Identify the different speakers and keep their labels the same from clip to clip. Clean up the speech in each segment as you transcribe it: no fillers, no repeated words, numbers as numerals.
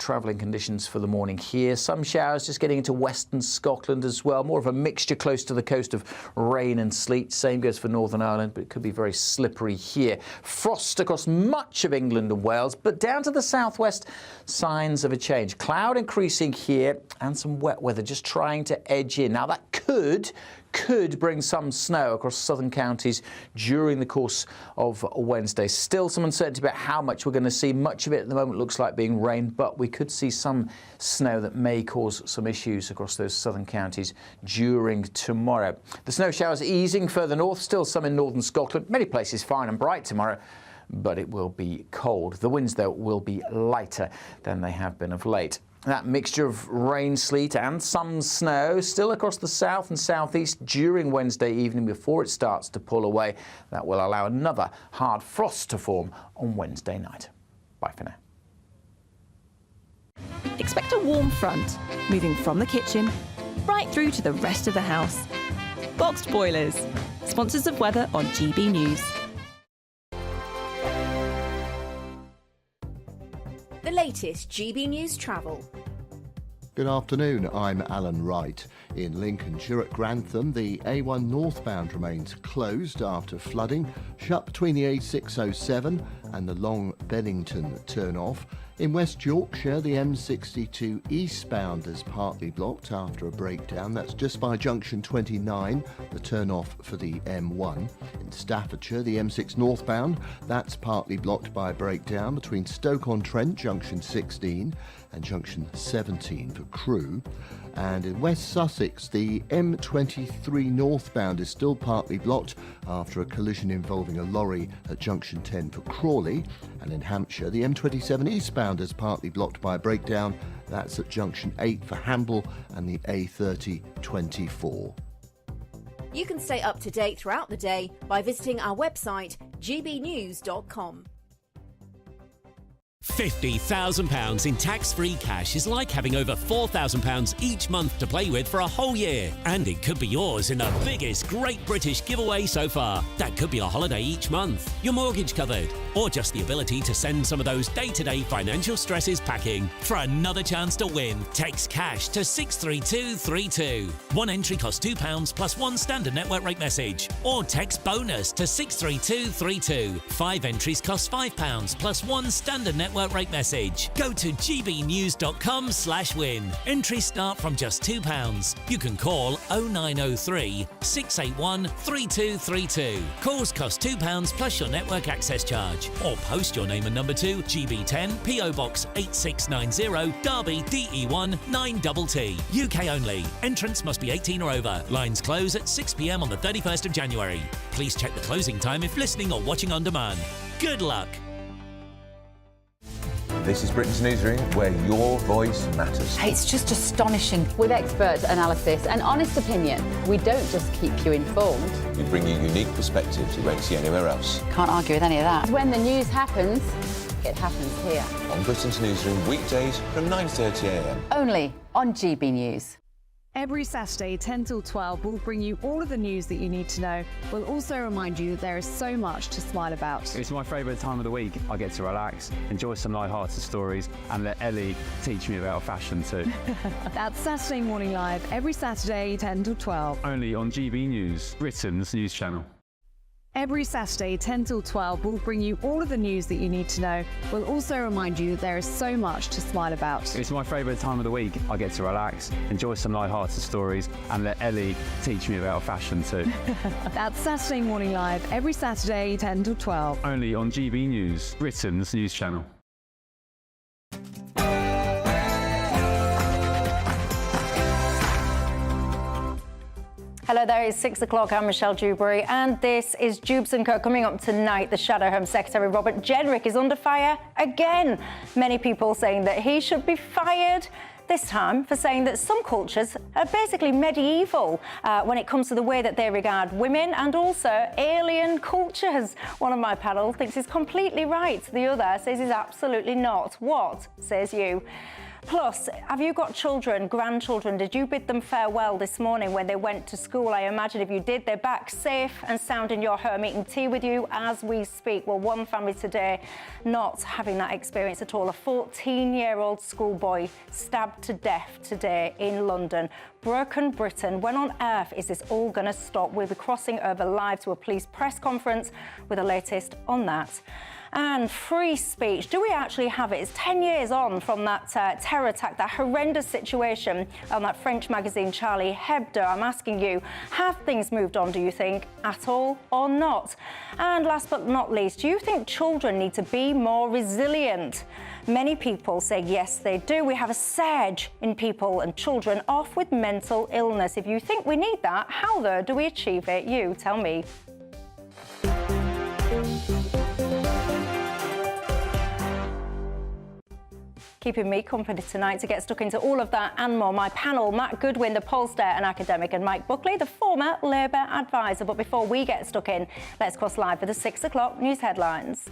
Speaker 1: travelling conditions for the morning here. Some showers just getting into western Scotland as well. More of a mixture close to the coast of rain and sleet. Same goes for Northern Ireland, but it could be very slippery here. Frost across much of England and Wales, but down to the southwest, signs of a change. Cloud increasing here and some wet weather just trying to edge in. Now that could bring some snow across southern counties during the course of Wednesday. Still some uncertainty about how much we're going to see. Much of it at the moment looks like being rain, but we could see some snow that may cause some issues across those southern counties during tomorrow. The snow showers easing further north, still some in northern Scotland. Many places fine and bright tomorrow, but it will be cold. The winds, though, will be lighter than they have been of late. That mixture of rain, sleet and some snow still across the south and southeast during Wednesday evening before it starts to pull away. That will allow another hard frost to form on Wednesday night. Bye for now.
Speaker 2: Expect a warm front, moving from the kitchen right through to the rest of the house. Boxed Boilers, sponsors of weather on GB News.
Speaker 3: The latest GB News travel.
Speaker 4: Good afternoon, I'm Alan Wright. In Lincolnshire at Grantham, the A1 northbound remains closed after flooding, shut between the A607 and the Long Bennington turn-off. In West Yorkshire, the M62 eastbound is partly blocked after a breakdown. That's just by junction 29, the turn-off for the M1. In Staffordshire, the M6 northbound, that's partly blocked by a breakdown between Stoke-on-Trent, junction 16, and junction 17 for Crewe. And in West Sussex, the M23 northbound is still partly blocked after a collision involving a lorry at junction 10 for Crawley. And in Hampshire, the M27 eastbound is partly blocked by a breakdown. That's at junction 8 for Hamble and the A30-24.
Speaker 3: You can stay up to date throughout the day by visiting our website gbnews.com.
Speaker 5: £50,000 in tax-free cash is like having over £4,000 each month to play with for a whole year. And it could be yours in the biggest Great British giveaway so far. That could be a holiday each month, your mortgage covered, or just the ability to send some of those day-to-day financial stresses packing. For another chance to win, text cash to 63232. One entry costs £2 plus one standard network rate message. Or text bonus to 63232. 5 entries cost £5 plus one standard network rate message. Go to gbnews.com/win. Entries start from just £2. You can call 0903 681 3232. Calls cost £2 plus your network access charge. Or post your name and number to GB10 PO Box 8690 Derby DE1 9TT. UK only. Entrance must be 18 or over. Lines close at 6 p.m. on the 31st of January. Please check the closing time if listening or watching on demand. Good luck.
Speaker 6: This is Britain's Newsroom, where your voice matters.
Speaker 7: It's just astonishing. With expert analysis and honest opinion, we don't just keep you informed.
Speaker 6: We bring you unique perspectives you won't see anywhere else.
Speaker 7: Can't argue with any of that. When the news happens, it happens here.
Speaker 6: On Britain's Newsroom, weekdays from 9:30 a.m.
Speaker 7: Only on GB News.
Speaker 8: Every Saturday, 10 till 12, we'll bring you all of the news that you need to know. We'll also remind you that there is so much to smile about.
Speaker 9: It's my favourite time of the week. I get to relax, enjoy some light-hearted stories, and let Ellie teach me about fashion too.
Speaker 8: That's Saturday Morning Live, every Saturday, 10 till 12.
Speaker 9: Only on GB News, Britain's news channel.
Speaker 8: Every Saturday, 10 till 12, we'll bring you all of the news that you need to know. We'll also remind you that there is so much to smile about.
Speaker 9: It's my favourite time of the week. I get to relax, enjoy some light-hearted stories, and let Ellie teach me about fashion too.
Speaker 8: That's Saturday Morning Live, every Saturday, 10 till 12.
Speaker 9: Only on GB News, Britain's news channel.
Speaker 10: Hello there, it's 6 o'clock. I'm Michelle Dewberry, and this is Dewbs & Co. Coming up tonight, the Shadow Home Secretary Robert Jenrick is under fire again. Many people saying that he should be fired, this time for saying that some cultures are basically medieval when it comes to the way that they regard women, and also alien cultures. One of my panel thinks he's completely right. The other says he's absolutely not. What says you? Plus, have you got children, grandchildren? Did you bid them farewell this morning when they went to school? I imagine if you did, they're back safe and sound in your home, eating tea with you as we speak. Well, one family today not having that experience at all. A 14-year-old schoolboy stabbed to death today in London. Broken Britain. When on earth is this all going to stop? We'll be crossing over live to a police press conference with the latest on that. And free speech, do we actually have it? It's 10 years on from that terror attack, that horrendous situation on that French magazine Charlie Hebdo. I'm asking you, have things moved on, do you think, at all or not? And last but not least, do you think children need to be more resilient? Many people say yes, they do. We have a surge in people and children off with mental illness. If you think we need that, how though do we achieve it? You tell me. Keeping me company tonight to get stuck into all of that and more. My panel, Matt Goodwin, the pollster and academic, and Mike Buckley, the former Labour advisor. But before we get stuck in, let's cross live for the 6 o'clock news headlines.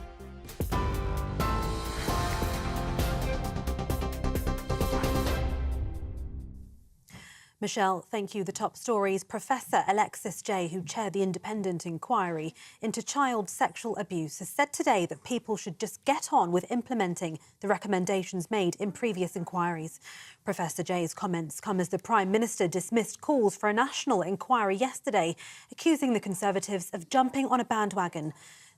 Speaker 11: Michelle, thank you. The top stories. Professor Alexis Jay, who chaired the independent inquiry into child sexual abuse, has said today that people should just get on with implementing the recommendations made in previous inquiries. Professor Jay's comments come as the Prime Minister dismissed calls for a national inquiry yesterday, accusing the Conservatives of jumping on a bandwagon.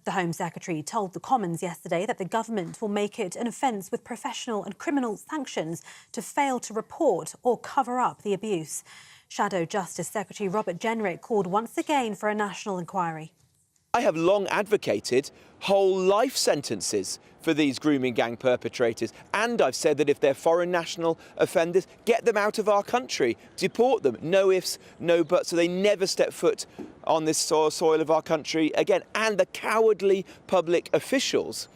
Speaker 11: The Home Secretary told the Commons yesterday that the government will make it an offence with professional and criminal sanctions to fail to report or cover up the abuse. Shadow Justice Secretary Robert Jenrick called once again for a national inquiry.
Speaker 12: I have long advocated whole life sentences for these grooming gang perpetrators, and I've said that if they're foreign national offenders, get them out of our country, deport them, no ifs, no buts, so they never step foot on this soil of our country again. And the cowardly public officials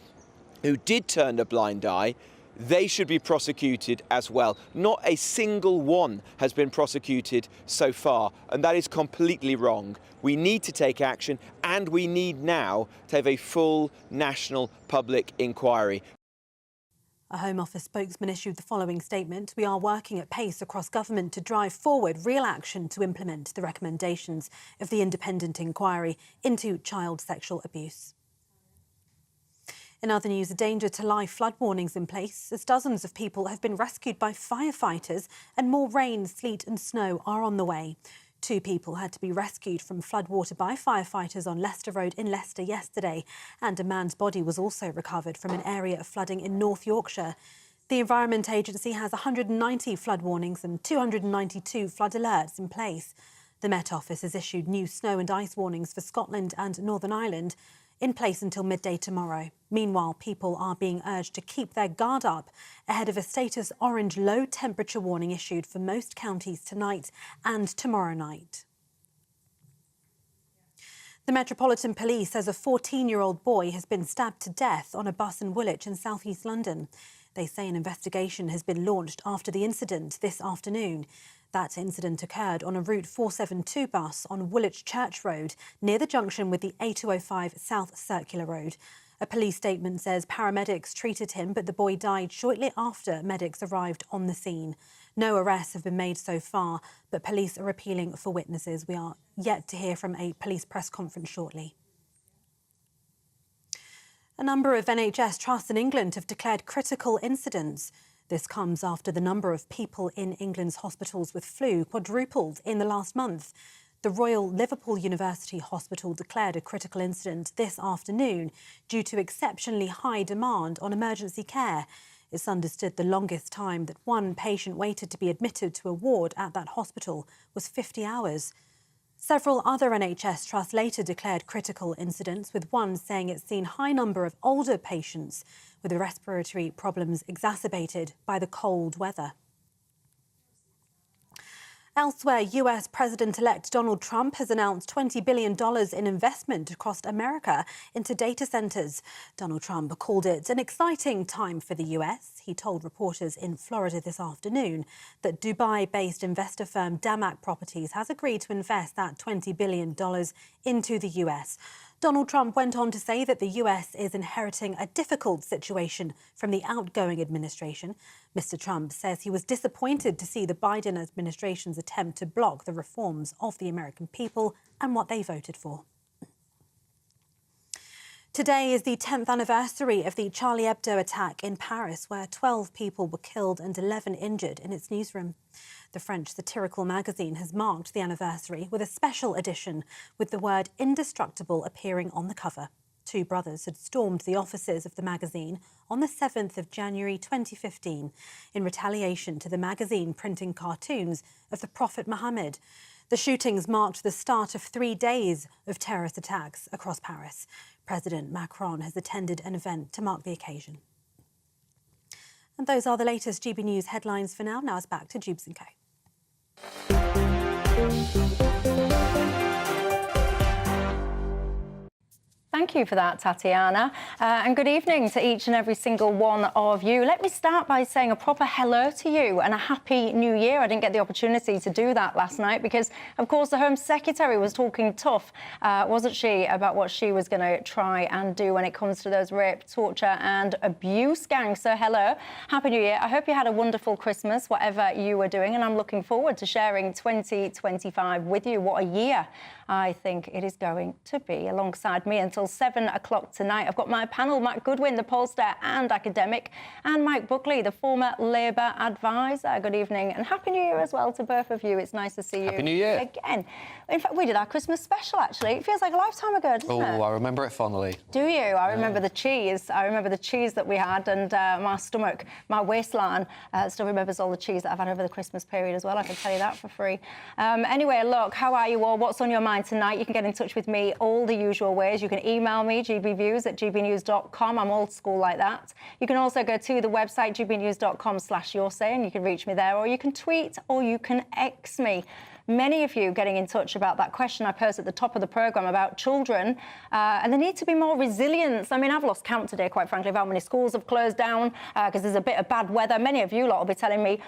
Speaker 12: who did turn a blind eye, they should be prosecuted as well. Not a single one has been prosecuted so far, and that is completely wrong. We need to take action, and we need now to have a full national public inquiry.
Speaker 11: A Home Office spokesman issued the following statement. We are working at pace across government to drive forward real action to implement the recommendations of the independent inquiry into child sexual abuse. In other news, a danger to life flood warnings in place as dozens of people have been rescued by firefighters and more rain, sleet and snow are on the way. 2 people had to be rescued from floodwater by firefighters on Leicester Road in Leicester yesterday, and a man's body was also recovered from an area of flooding in North Yorkshire. The Environment Agency has 190 flood warnings and 292 flood alerts in place. The Met Office has issued new snow and ice warnings for Scotland and Northern Ireland, in place until midday tomorrow. Meanwhile, people are being urged to keep their guard up ahead of a status orange low temperature warning issued for most counties tonight and tomorrow night. The Metropolitan Police says a 14-year-old boy has been stabbed to death on a bus in Woolwich in south-east London. They say an investigation has been launched after the incident this afternoon. That incident occurred on a Route 472 bus on Woolwich Church Road, near the junction with the A205 South Circular Road. A police statement says paramedics treated him, but the boy died shortly after medics arrived on the scene. No arrests have been made so far, but police are appealing for witnesses. We are yet to hear from a police press conference shortly. A number of NHS trusts in England have declared critical incidents. This comes after the number of people in England's hospitals with flu quadrupled in the last month. The Royal Liverpool University Hospital declared a critical incident this afternoon due to exceptionally high demand on emergency care. It's understood the longest time that one patient waited to be admitted to a ward at that hospital was 50 hours. Several other NHS trusts later declared critical incidents, with one saying it's seen high number of older patients with respiratory problems exacerbated by the cold weather. Elsewhere, US President-elect Donald Trump has announced $20 billion in investment across America into data centres. Donald Trump called it an exciting time for the US. He told reporters in Florida this afternoon that Dubai-based investor firm Damac Properties has agreed to invest that $20 billion into the US. Donald Trump went on to say that the US is inheriting a difficult situation from the outgoing administration. Mr. Trump says he was disappointed to see the Biden administration's attempt to block the reforms of the American people and what they voted for. Today is the 10th anniversary of the Charlie Hebdo attack in Paris, where 12 people were killed and 11 injured in its newsroom. The French satirical magazine has marked the anniversary with a special edition with the word indestructible appearing on the cover. Two brothers had stormed the offices of the magazine on the 7th of January 2015 in retaliation to the magazine printing cartoons of the Prophet Muhammad. The shootings marked the start of 3 days of terrorist attacks across Paris. President Macron has attended an event to mark the occasion. And those are the latest GB News headlines for now. Now it's back to Dewbs & Co.
Speaker 10: Thank you for that, Tatiana. And good evening to each and every single one of you. Let me start by saying a proper hello to you and a happy new year. I didn't get the opportunity to do that last night because, of course, the Home Secretary was talking tough, wasn't she, about what she was going to try and do when it comes to those rape, torture and abuse gangs. So hello, happy new year. I hope you had a wonderful Christmas, whatever you were doing, and I'm looking forward to sharing 2025 with you. What a year I think it is going to be. Alongside me until 7 o'clock tonight, I've got my panel, Matt Goodwin, the pollster and academic, and Mike Buckley, the former Labour advisor. Good evening and Happy New Year as well to both of you. It's nice to see you
Speaker 13: Happy New Year.
Speaker 10: again. In fact, we did our Christmas special, actually. It feels like a lifetime ago, doesn't it?
Speaker 13: Oh, I remember it fondly.
Speaker 10: Do you? I remember the cheese. I remember the cheese that we had, and my stomach, my waistline, still remembers all the cheese that I've had over the Christmas period as well. I can tell you that for free. Anyway, look, how are you all? What's on your mind tonight? You can get in touch with me all the usual ways. You can email me, gbviews@gbnews.com. I'm old school like that. You can also go to the website, gbnews.com/yoursay, and you can reach me there, or you can tweet, or you can X me. Many of you getting in touch about that question I posed at the top of the programme about children and the need to be more resilient. I mean, I've lost count today, quite frankly, of how many schools have closed down because there's a bit of bad weather. Many of you lot will be telling me,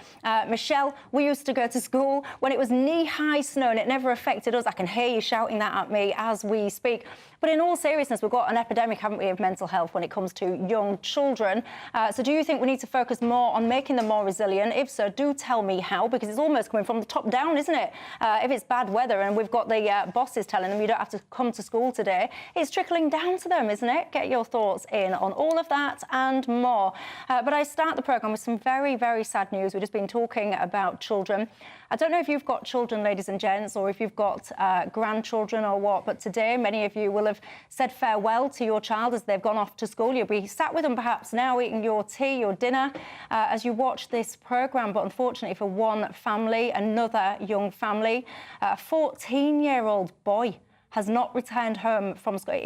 Speaker 10: Michelle, we used to go to school when it was knee-high snow and it never affected us. I can hear you shouting that at me as we speak. But in all seriousness, we've got an epidemic, haven't we, of mental health when it comes to young children. So do you think we need to focus more on making them more resilient? If so, do tell me how, because it's almost coming from the top down, isn't it? If it's bad weather and we've got the bosses telling them you don't have to come to school today, it's trickling down to them, isn't it? Get your thoughts in on all of that and more. But I start the programme with some very, very sad news. We've just been talking about children. I don't know if you've got children, ladies and gents, or if you've got grandchildren or what, but today many of you will have said farewell to your child as they've gone off to school. You'll be sat with them perhaps now eating your tea, your dinner, as you watch this programme. But unfortunately for one family, another young family, a 14-year-old boy has not returned home from school.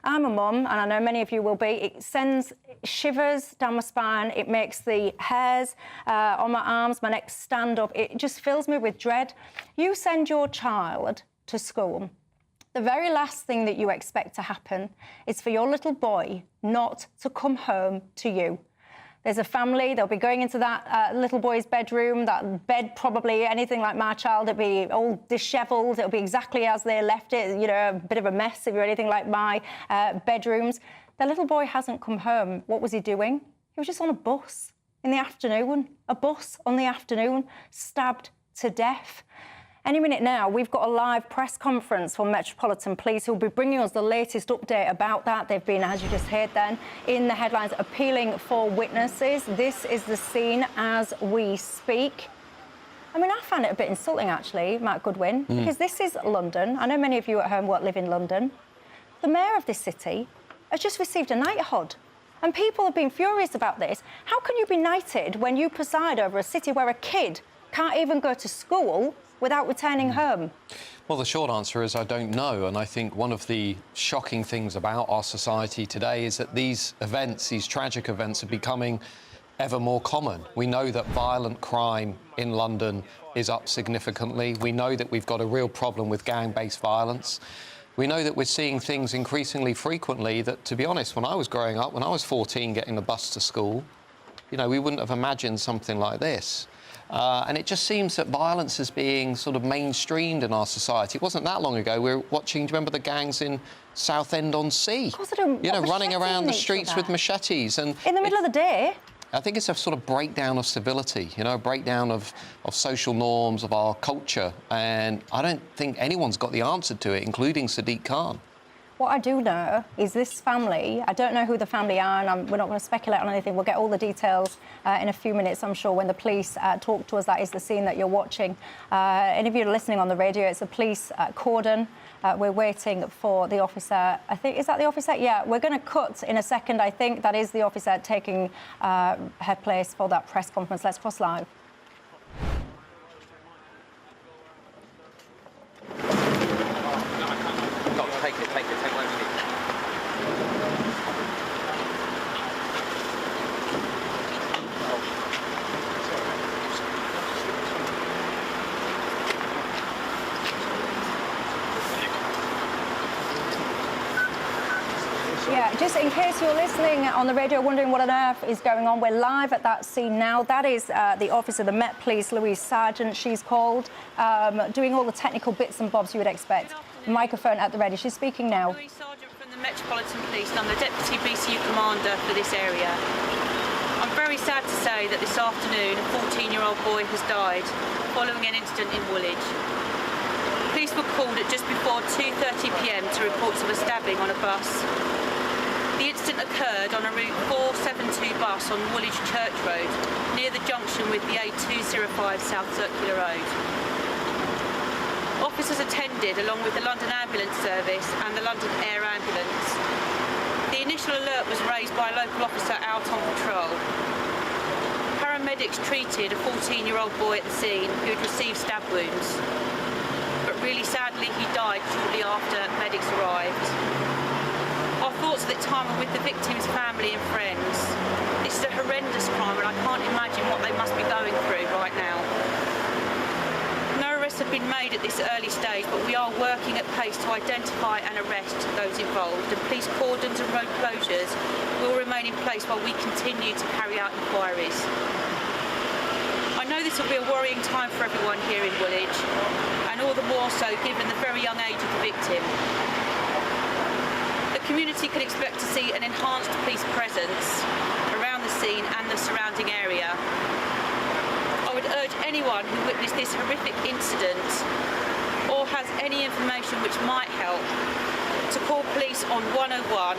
Speaker 10: I'm a mum, and I know many of you will be. It sends shivers down my spine. It makes the hairs on my arms, my neck stand up. It just fills me with dread. You send your child to school. The very last thing that you expect to happen is for your little boy not to come home to you. There's a family, they'll be going into that little boy's bedroom, that bed probably anything like my child, it'll be all dishevelled, it'll be exactly as they left it, you know, a bit of a mess if you're anything like my bedrooms. The little boy hasn't come home. What was he doing? He was just on a bus in the afternoon, a bus on the afternoon, stabbed to death. Any minute now, we've got a live press conference from Metropolitan Police who'll be bringing us the latest update about that. They've been, as you just heard then, in the headlines, appealing for witnesses. This is the scene as we speak. I mean, I find it a bit insulting, actually, Matt Goodwin, because this is London. I know many of you at home live in London. The mayor of this city has just received a knighthood. And people have been furious about this. How can you be knighted when you preside over a city where a kid can't even go to school without returning home?
Speaker 13: Well, the short answer is I don't know. And I think one of the shocking things about our society today is that these events, these tragic events, are becoming ever more common. We know that violent crime in London is up significantly. We know that we've got a real problem with gang-based violence. We know that we're seeing things increasingly frequently that, to be honest, when I was growing up, when I was 14 getting the bus to school, you know, we wouldn't have imagined something like this. And it just seems that violence is being sort of mainstreamed in our society. It wasn't that long ago we were watching, do you remember the gangs in Southend-on-Sea?
Speaker 10: Of course I do.
Speaker 13: You know, running around the streets with machetes. And
Speaker 10: in the middle of the day?
Speaker 13: I think it's a sort of breakdown of civility, you know, a breakdown of social norms, of our culture. And I don't think anyone's got the answer to it, including Sadiq Khan.
Speaker 10: What I do know is this family, I don't know who the family are, and we're not going to speculate on anything. We'll get all the details in a few minutes, I'm sure, when the police talk to us. That is the scene that you're watching. Any of you listening on the radio, it's a police cordon. We're waiting for the officer. I think, is that the officer? Yeah, we're going to cut in a second. I think that is the officer taking her place for that press conference. Let's cross live.
Speaker 14: Take it, take one minute.
Speaker 10: Yeah, just in case you're listening on the radio wondering what on earth is going on, we're live at that scene now. That is the officer, the Met Police, Louise Sargent, she's called, doing all the technical bits and bobs you would expect. Microphone at the ready. She's speaking now.
Speaker 15: Louise Sargent from the Metropolitan Police, and I'm the Deputy BCU Commander for this area. I'm very sad to say that this afternoon a 14-year-old boy has died following an incident in Woolwich. Police were called at just before 2:30 p.m. to reports of a stabbing on a bus. The incident occurred on a route 472 bus on Woolwich Church Road, near the junction with the A205 South Circular Road. Officers attended along with the London Ambulance Service and the London Air Ambulance. The initial alert was raised by a local officer out on patrol. Paramedics treated a 14-year-old boy at the scene who had received stab wounds. But really sadly, he died shortly after medics arrived. Our thoughts at the time are with the victim's family and friends. This is a horrendous crime, and I can't imagine what they must be going through right now. No arrests have been made at this early stage, but we are working at pace to identify and arrest those involved, and police cordons and road closures will remain in place while we continue to carry out inquiries. I know this will be a worrying time for everyone here in Woolwich, and all the more so given the very young age of the victim. The community can expect to see an enhanced police presence around the scene and the surrounding area. I would urge anyone who witnessed this horrific incident or has any information which might help to call police on 101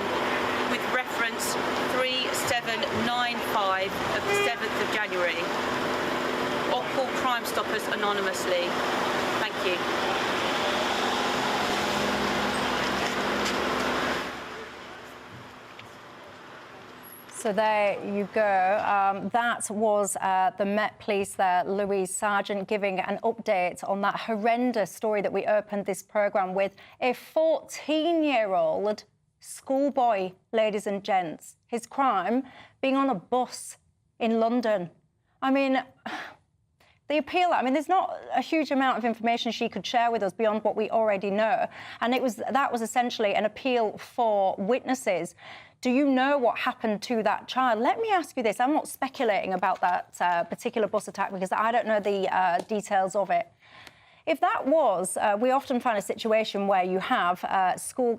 Speaker 15: with reference 3795 of the 7th of January, or call Crime Stoppers anonymously. Thank you.
Speaker 10: So there you go. That was the Met Police there, Louise Sargent, giving an update on that horrendous story that we opened this programme with. A 14-year-old schoolboy, ladies and gents. His crime being on a bus in London. I mean, the appeal, I mean, there's not a huge amount of information she could share with us beyond what we already know. And that was essentially an appeal for witnesses. Do you know what happened to that child? Let me ask you this. I'm not speculating about that particular bus attack because I don't know the details of it. If that was, we often find a situation where you have school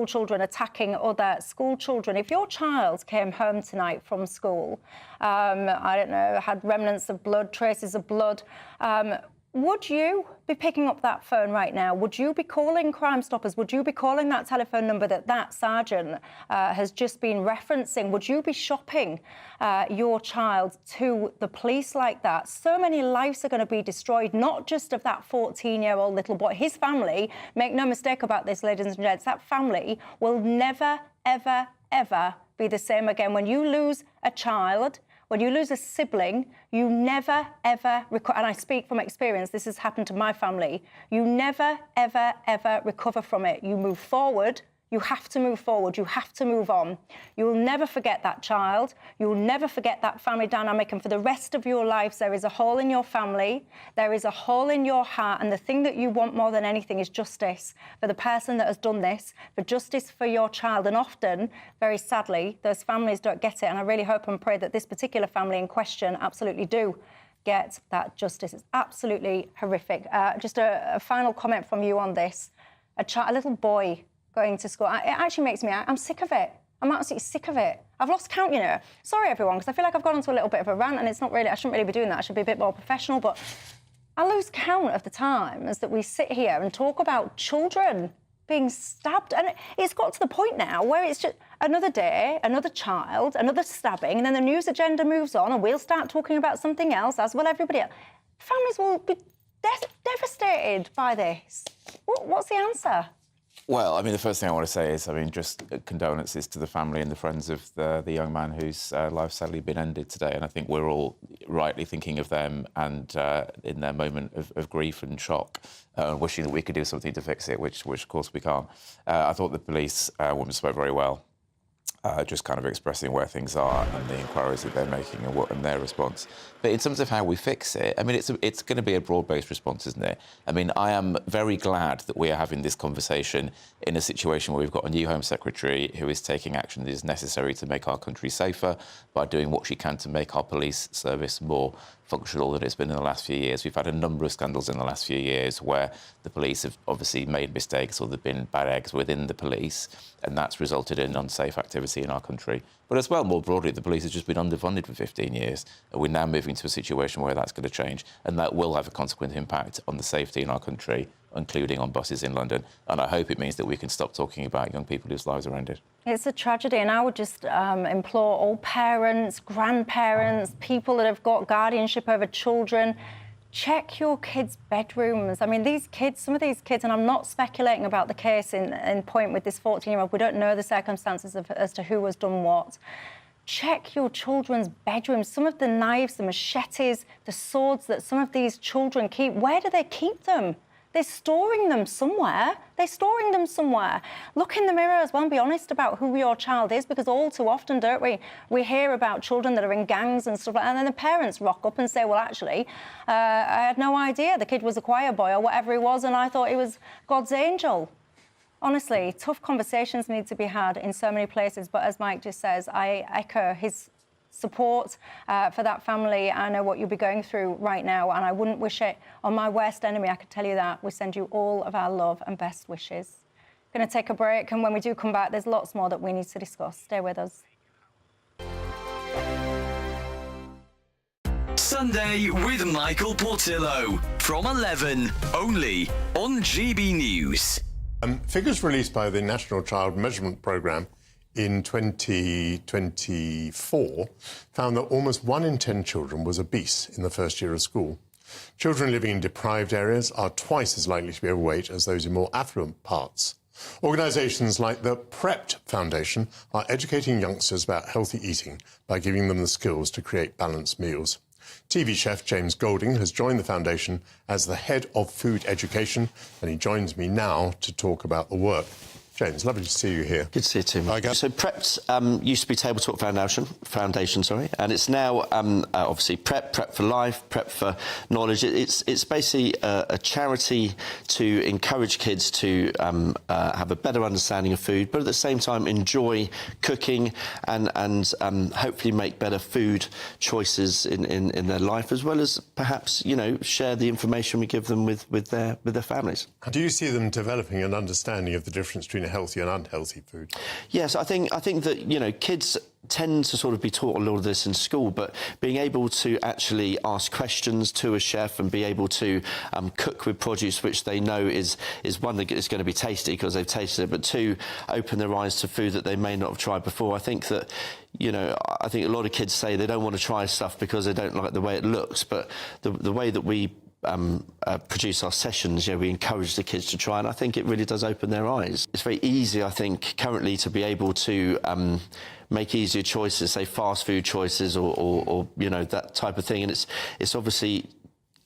Speaker 10: children attacking other school children. If your child came home tonight from school, I don't know, had remnants of blood, traces of blood, would you be picking up that phone right now? Would you be calling Crime Stoppers? Would you be calling that telephone number that sergeant has just been referencing? Would you be shopping your child to the police like that? So many lives are going to be destroyed, not just of that 14-year-old little boy. His family, make no mistake about this, ladies and gents, that family will never, ever, ever be the same again. When you lose a child, when you lose a sibling, you never, ever recover. And I speak from experience. This has happened to my family. You never, ever, ever recover from it. You move forward. You have to move forward. You have to move on. You will never forget that child. You will never forget that family dynamic. And for the rest of your lives, there is a hole in your family. There is a hole in your heart. And the thing that you want more than anything is justice for the person that has done this, for justice for your child. And often, very sadly, those families don't get it. And I really hope and pray that this particular family in question absolutely do get that justice. It's absolutely horrific. Just a final comment from you on this. A little boy going to school. It actually makes me... I'm sick of it. I'm absolutely sick of it. I've lost count, you know. Sorry, everyone, because I feel like I've gone into a little bit of a rant, and it's not really... I shouldn't really be doing that. I should be a bit more professional, but I lose count of the times that we sit here and talk about children being stabbed. And it's got to the point now where it's just another day, another child, another stabbing, and then the news agenda moves on, and we'll start talking about something else, as will everybody else. Families will be devastated by this. What's the answer?
Speaker 16: Well, I mean, the first thing I want to say is, I mean, just condolences to the family and the friends of the young man whose life sadly been ended today. And I think we're all rightly thinking of them and in their moment of grief and shock, wishing that we could do something to fix it, which of course we can't. I thought the police woman spoke very well, just kind of expressing where things are and the inquiries that they're making and their response. But in terms of how we fix it, I mean, it's going to be a broad-based response, isn't it? I mean, I am very glad that we are having this conversation in a situation where we've got a new Home Secretary who is taking action that is necessary to make our country safer by doing what she can to make our police service more functional than it's been in the last few years. We've had a number of scandals in the last few years where the police have obviously made mistakes or there have been bad eggs within the police, and that's resulted in unsafe activity in our country. But as well, more broadly, the police has just been underfunded for 15 years. And we're now moving to a situation where that's going to change, and that will have a consequent impact on the safety in our country, including on buses in London. And I hope it means that we can stop talking about young people whose lives are ended.
Speaker 10: It's a tragedy, and I would just implore all parents, grandparents, people that have got guardianship over children, check your kids' bedrooms. I mean, these kids, some of these kids, and I'm not speculating about the case in point with this 14-year-old, we don't know the circumstances as to who has done what. Check your children's bedrooms. Some of the knives, the machetes, the swords that some of these children keep, where do they keep them? They're storing them somewhere. They're storing them somewhere. Look in the mirror as well and be honest about who your child is, because all too often, don't we? We hear about children that are in gangs and stuff like that, and then the parents rock up and say, well, actually, I had no idea the kid was a choir boy or whatever he was, and I thought he was God's angel. Honestly, tough conversations need to be had in so many places, but as Mike just says, I echo his support for that family. I know what you'll be going through right now, and I wouldn't wish it on my worst enemy, I can tell you that. We send you all of our love and best wishes. Going to take a break, and when we do come back, there's lots more that we need to discuss. Stay with us.
Speaker 17: Sunday with Michael Portillo from 11, only on GB News.
Speaker 18: Figures released by the National Child Measurement Programme in 2024 found that almost 1 in 10 children was obese in the first year of school. Children living in deprived areas are twice as likely to be overweight as those in more affluent parts. Organisations like the Prepped Foundation are educating youngsters about healthy eating by giving them the skills to create balanced meals. TV chef James Golding has joined the foundation as the head of food education, and he joins me now to talk about the work. James, lovely to see you here.
Speaker 19: Good to see you too, Mike. So Prepped used to be Table Talk Foundation, and it's now obviously Prep for Life, Prep for Knowledge. It's basically a charity to encourage kids to have a better understanding of food, but at the same time enjoy cooking and hopefully make better food choices in their life, as well as perhaps, you know, share the information we give them with their families.
Speaker 18: Do you see them developing an understanding of the difference between healthy and unhealthy food?
Speaker 19: Yes, I think that, you know, kids tend to sort of be taught a lot of this in school, but being able to actually ask questions to a chef and be able to cook with produce which they know is one, that is going to be tasty because they've tasted it, but two, open their eyes to food that they may not have tried before. I think that, you know, I think a lot of kids say they don't want to try stuff because they don't like the way it looks, but the way that we produce our sessions, you know, we encourage the kids to try, and I think it really does open their eyes. It's very easy, I think, currently to be able to make easier choices, say fast food choices or you know, that type of thing, and it's obviously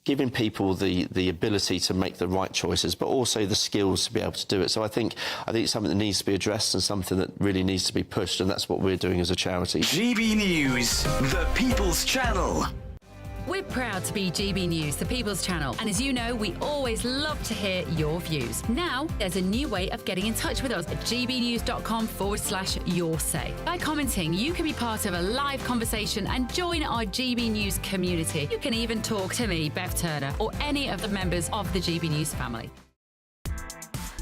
Speaker 19: giving people the ability to make the right choices, but also the skills to be able to do it. So I think it's something that needs to be addressed and something that really needs to be pushed, and that's what we're doing as a charity.
Speaker 17: GB News, the People's Channel.
Speaker 3: We're
Speaker 20: We're proud to be GB News, the People's Channel. And as you know, we always love to hear your views. Now, there's a new way of getting in touch with us at gbnews.com/yoursay. By commenting, you can be part of a live conversation and join our GB News community. You can even talk to me, Bev Turner, or any of the members of the GB News family.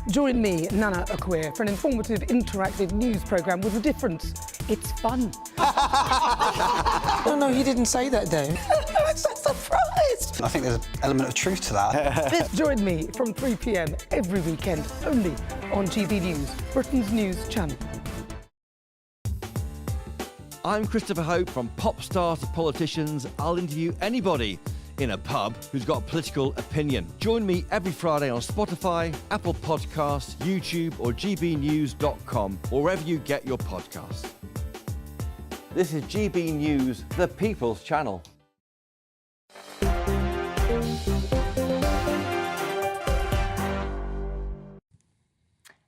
Speaker 21: Join me, Nana Akwe, for an informative, interactive news programme with a difference. It's fun.
Speaker 22: No, he didn't say that, Dave.
Speaker 21: I'm so surprised.
Speaker 22: I think there's an element of truth to that.
Speaker 21: Join me from 3 p.m. every weekend, only on GB News, Britain's news channel.
Speaker 23: I'm Christopher Hope. From pop stars to politicians, I'll interview anybody in a pub who's got a political opinion. Join me every Friday on Spotify, Apple Podcasts, YouTube or gbnews.com, or wherever you get your podcasts. This is GB News, the People's Channel.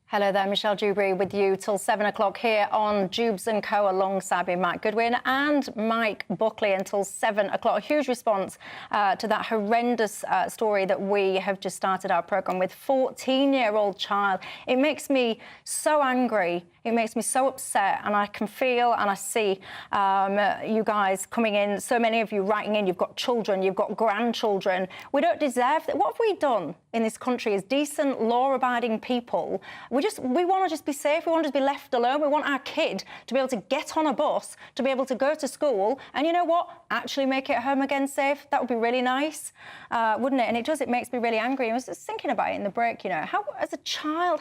Speaker 10: Hello there, Michelle Dewberry with you till 7 o'clock here on Dewbs & Co. alongside me, Matt Goodwin and Mike Buckley until 7 o'clock. A huge response to that horrendous story that we have just started our programme with. 14-year-old child. It makes me so angry. It makes me so upset, and I can feel and I see you guys coming in, so many of you writing in. You've got children, you've got grandchildren. We don't deserve that. What have we done in this country as decent, law-abiding people? We want to just be safe. We want to just be left alone. We want our kid to be able to get on a bus, to be able to go to school, and you know what? Actually make it home again safe. That would be really nice, wouldn't it? And it does. It makes me really angry. I was just thinking about it in the break. You know, how could a child?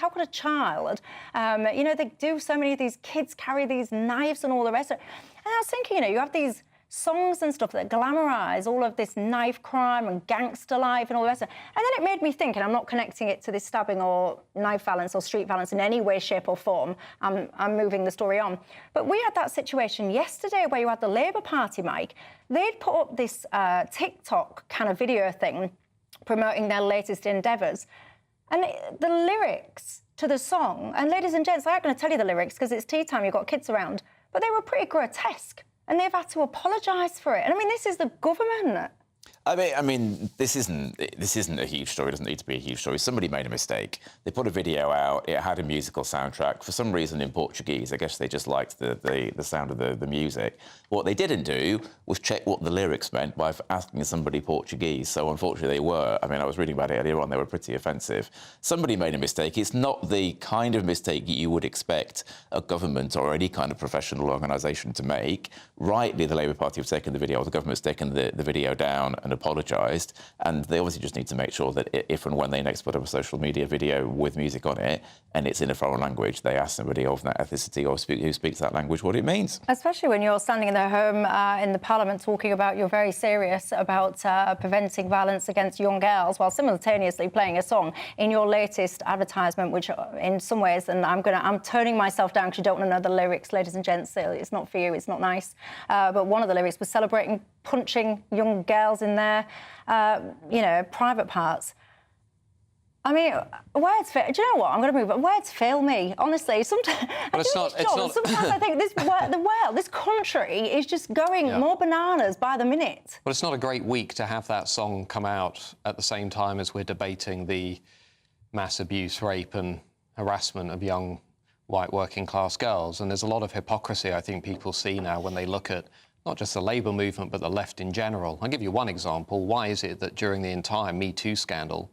Speaker 10: You know, they do so many of these kids carry these knives and all the rest of it. And I was thinking, you know, you have these songs and stuff that glamorise all of this knife crime and gangster life and all the rest of it. And then it made me think, and I'm not connecting it to this stabbing or knife violence or street violence in any way, shape or form. I'm moving the story on. But we had that situation yesterday where you had the Labour Party, Mike. They'd put up this TikTok kind of video thing promoting their latest endeavours. And the lyrics to the song, and ladies and gents, I'm not going to tell you the lyrics because it's tea time, you've got kids around, but they were pretty grotesque. And they've had to apologise for it. And I mean, this is the government.
Speaker 16: I mean, this isn't a huge story. It doesn't need to be a huge story. Somebody made a mistake. They put a video out. It had a musical soundtrack. For some reason, in Portuguese, I guess they just liked the sound of the music. What they didn't do was check what the lyrics meant by asking somebody Portuguese. So unfortunately, they were. I mean, I was reading about it earlier on. They were pretty offensive. Somebody made a mistake. It's not the kind of mistake you would expect a government or any kind of professional organisation to make. Rightly, the Labour Party have taken the video, or the government's taken the video down and apologised, and they obviously just need to make sure that if and when they next put up a social media video with music on it and it's in a foreign language, they ask somebody of that ethnicity or who speaks that language what it means.
Speaker 10: Especially when you're standing in their home in the Parliament talking about you're very serious about preventing violence against young girls while simultaneously playing a song in your latest advertisement, which in some ways, and I'm turning myself down because you don't want to know the lyrics, ladies and gents, so it's not for you, it's not nice. But one of the lyrics was celebrating punching young girls in their, private parts. I mean, words fail. Do you know what? I'm going to move on. Words fail me, honestly. Sometimes I think this country is just going more bananas by the minute.
Speaker 13: Well, it's not a great week to have that song come out at the same time as we're debating the mass abuse, rape and harassment of young white working class girls. And there's a lot of hypocrisy I think people see now when they look at not just the Labour movement, but the left in general. I'll give you one example. Why is it that during the entire Me Too scandal,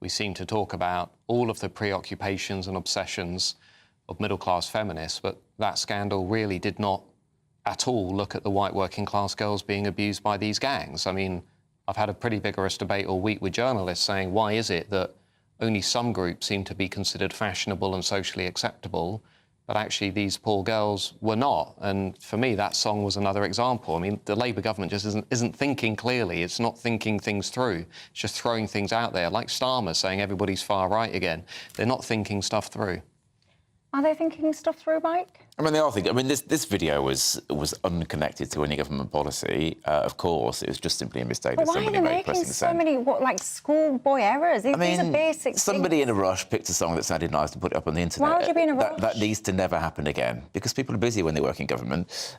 Speaker 13: we seem to talk about all of the preoccupations and obsessions of middle-class feminists, but that scandal really did not at all look at the white working-class girls being abused by these gangs? I mean, I've had a pretty vigorous debate all week with journalists saying, why is it that only some groups seem to be considered fashionable and socially acceptable, but actually these poor girls were not? And for me, that song was another example. I mean, the Labour government just isn't thinking clearly. It's not thinking things through. It's just throwing things out there, like Starmer saying everybody's far right again. They're not thinking stuff through.
Speaker 10: Are they thinking stuff through, Mike?
Speaker 16: I mean, they are thinking. I mean, this video was unconnected to any government policy. Of course, it was just simply a mistake that somebody made pressing the send.
Speaker 10: Why are they making so many, schoolboy errors? These are basic
Speaker 16: somebody
Speaker 10: things.
Speaker 16: in a rush picked a song that sounded nice to put it up on the internet.
Speaker 10: Why would you be in a rush?
Speaker 16: That needs to never happen again, because people are busy when they work in government.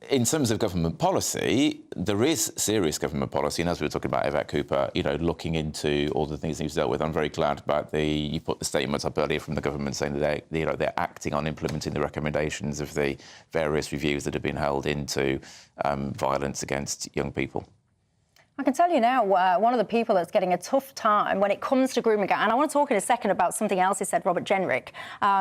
Speaker 16: In terms of government policy, there is serious government policy, and as we were talking about Yvette Cooper, looking into all the things he's dealt with. I'm very glad about you put the statements up earlier from the government saying that they're acting on implementing the recommendations of the various reviews that have been held into violence against young people.
Speaker 10: I can tell you now, one of the people that's getting a tough time when it comes to grooming, and I want to talk in a second about something else he said, Robert Jenrick,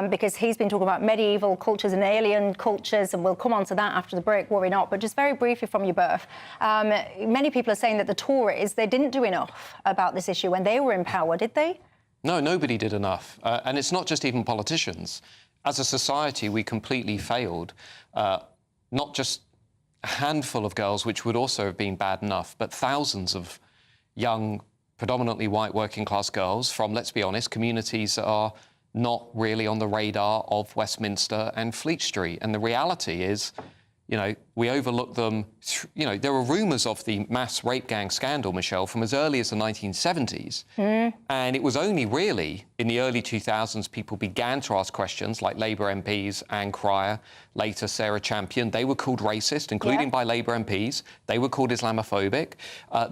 Speaker 10: because he's been talking about medieval cultures and alien cultures, and we'll come on to that after the break, worry not. But just very briefly from you both, many people are saying that the Tories, they didn't do enough about this issue when they were in power, did they?
Speaker 13: No, nobody did enough. And it's not just even politicians. As a society, we completely failed, not just a handful of girls, which would also have been bad enough, but thousands of young, predominantly white working-class girls from, let's be honest, communities that are not really on the radar of Westminster and Fleet Street. And the reality is, we overlook them. There were rumours of the mass rape gang scandal, Michelle, from as early as the 1970s. And it was only really in the early 2000s people began to ask questions, like Labour MPs, Anne Cryer, later Sarah Champion. They were called racist, including by Labour MPs. They were called Islamophobic.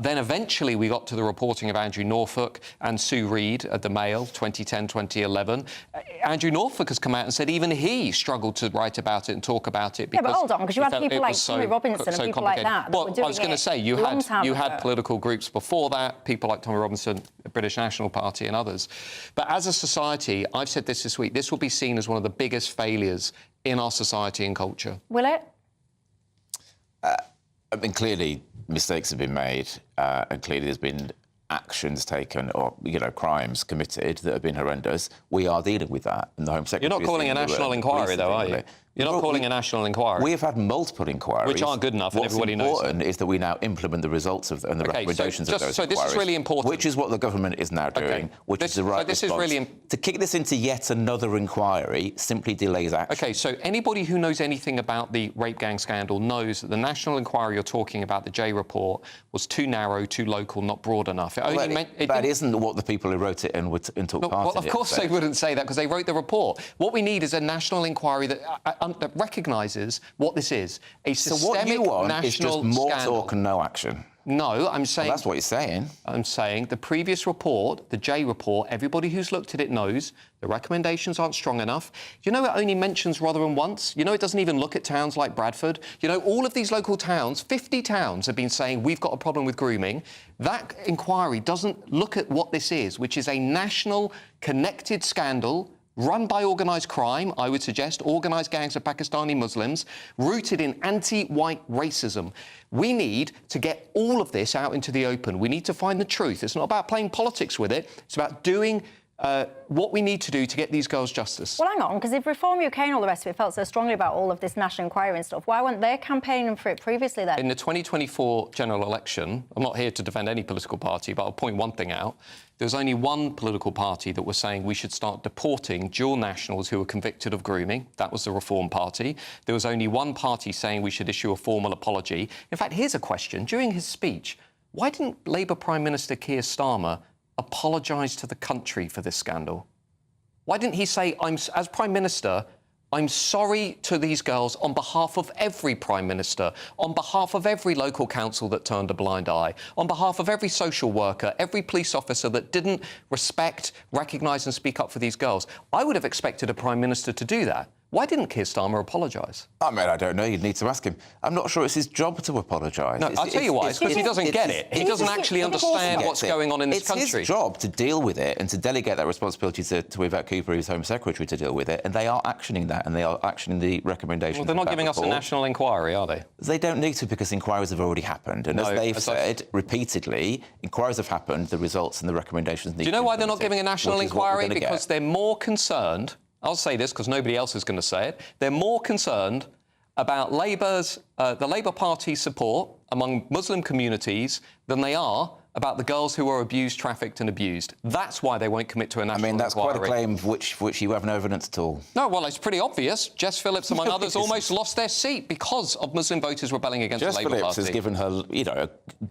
Speaker 13: Then eventually we got to the reporting of Andrew Norfolk and Sue Reed at the Mail, 2010, 2011. Andrew Norfolk has come out and said even he struggled to write about it and talk about it because...
Speaker 10: Yeah, but hold on, because you had people like Tommy Robinson and people like that.
Speaker 13: Well, I was going to say, you had political groups before that, people like Tommy Robinson, the British National Party and others. But as a society, I've said this week, this will be seen as one of the biggest failures in our society and culture.
Speaker 10: Will it?
Speaker 16: Clearly mistakes have been made, and clearly there's been actions taken or, crimes committed that have been horrendous. We are dealing with that. And the Home Secretary...
Speaker 13: You're not calling a national inquiry, though, are you? You're not calling a national inquiry.
Speaker 16: We have had multiple inquiries.
Speaker 13: Which aren't good enough, and everybody knows.
Speaker 16: What's important is that we now implement the results of and the recommendations of those inquiries.
Speaker 13: So this is really important.
Speaker 16: Which is what the government is now doing, which is the right response. To kick this into yet another inquiry simply delays action.
Speaker 13: OK, so anybody who knows anything about the rape gang scandal knows that the national inquiry you're talking about, the J report, was too narrow, too local, not broad enough.
Speaker 16: That isn't what the people who wrote it and took part in it.
Speaker 13: Well, of course they wouldn't say that because they wrote the report. What we need is a national inquiry that recognises what this is. A systemic
Speaker 16: so what you want is just more
Speaker 13: scandal.
Speaker 16: Talk and no action.
Speaker 13: No, I'm saying...
Speaker 16: Well, that's what you're saying.
Speaker 13: I'm saying the previous report, the J report, everybody who's looked at it knows the recommendations aren't strong enough. It only mentions Rotherham once. It doesn't even look at towns like Bradford. All of these local towns, 50 towns have been saying we've got a problem with grooming. That inquiry doesn't look at what this is, which is a national connected scandal run by organised crime, I would suggest, organised gangs of Pakistani Muslims, rooted in anti-white racism. We need to get all of this out into the open. We need to find the truth. It's not about playing politics with it. It's about doing what we need to do to get these girls justice.
Speaker 10: Well, hang on, because if Reform UK and all the rest of it felt so strongly about all of this national inquiry and stuff, why weren't they campaigning for it previously then?
Speaker 13: In the 2024 general election, I'm not here to defend any political party, but I'll point one thing out. There was only one political party that was saying we should start deporting dual nationals who were convicted of grooming. That was the Reform Party. There was only one party saying we should issue a formal apology. In fact, here's a question. During his speech, why didn't Labour Prime Minister Keir Starmer apologise to the country for this scandal? Why didn't he say, as Prime Minister, I'm sorry to these girls on behalf of every Prime Minister, on behalf of every local council that turned a blind eye, on behalf of every social worker, every police officer that didn't respect, recognise and speak up for these girls? I would have expected a Prime Minister to do that. Why didn't Keir Starmer apologise?
Speaker 16: I don't know. You'd need to ask him. I'm not sure it's his job to apologise.
Speaker 13: No, I'll tell you why. It's because he doesn't get it. He doesn't actually understand what's going on in this country.
Speaker 16: It's his job to deal with it and to delegate that responsibility to Yvette Cooper, who's Home Secretary, to deal with it, and they are actioning that, and they are actioning the recommendations.
Speaker 13: Well, they're not giving us a national inquiry, are they?
Speaker 16: They don't need to, because inquiries have already happened. And as they've said repeatedly, inquiries have happened, the results and the recommendations need to be
Speaker 13: Do you know why they're not giving a national inquiry? Because they're more concerned... I'll say this because nobody else is going to say it. They're more concerned about the Labour Party's support among Muslim communities than they are about the girls who are abused, trafficked and abused. That's why they won't commit to a national inquiry.
Speaker 16: That's quite a claim for which you have no evidence at all.
Speaker 13: No, well, it's pretty obvious. Jess Phillips, among others, almost lost their seat because of Muslim voters rebelling against the Labour Party.
Speaker 16: Jess Phillips has given her,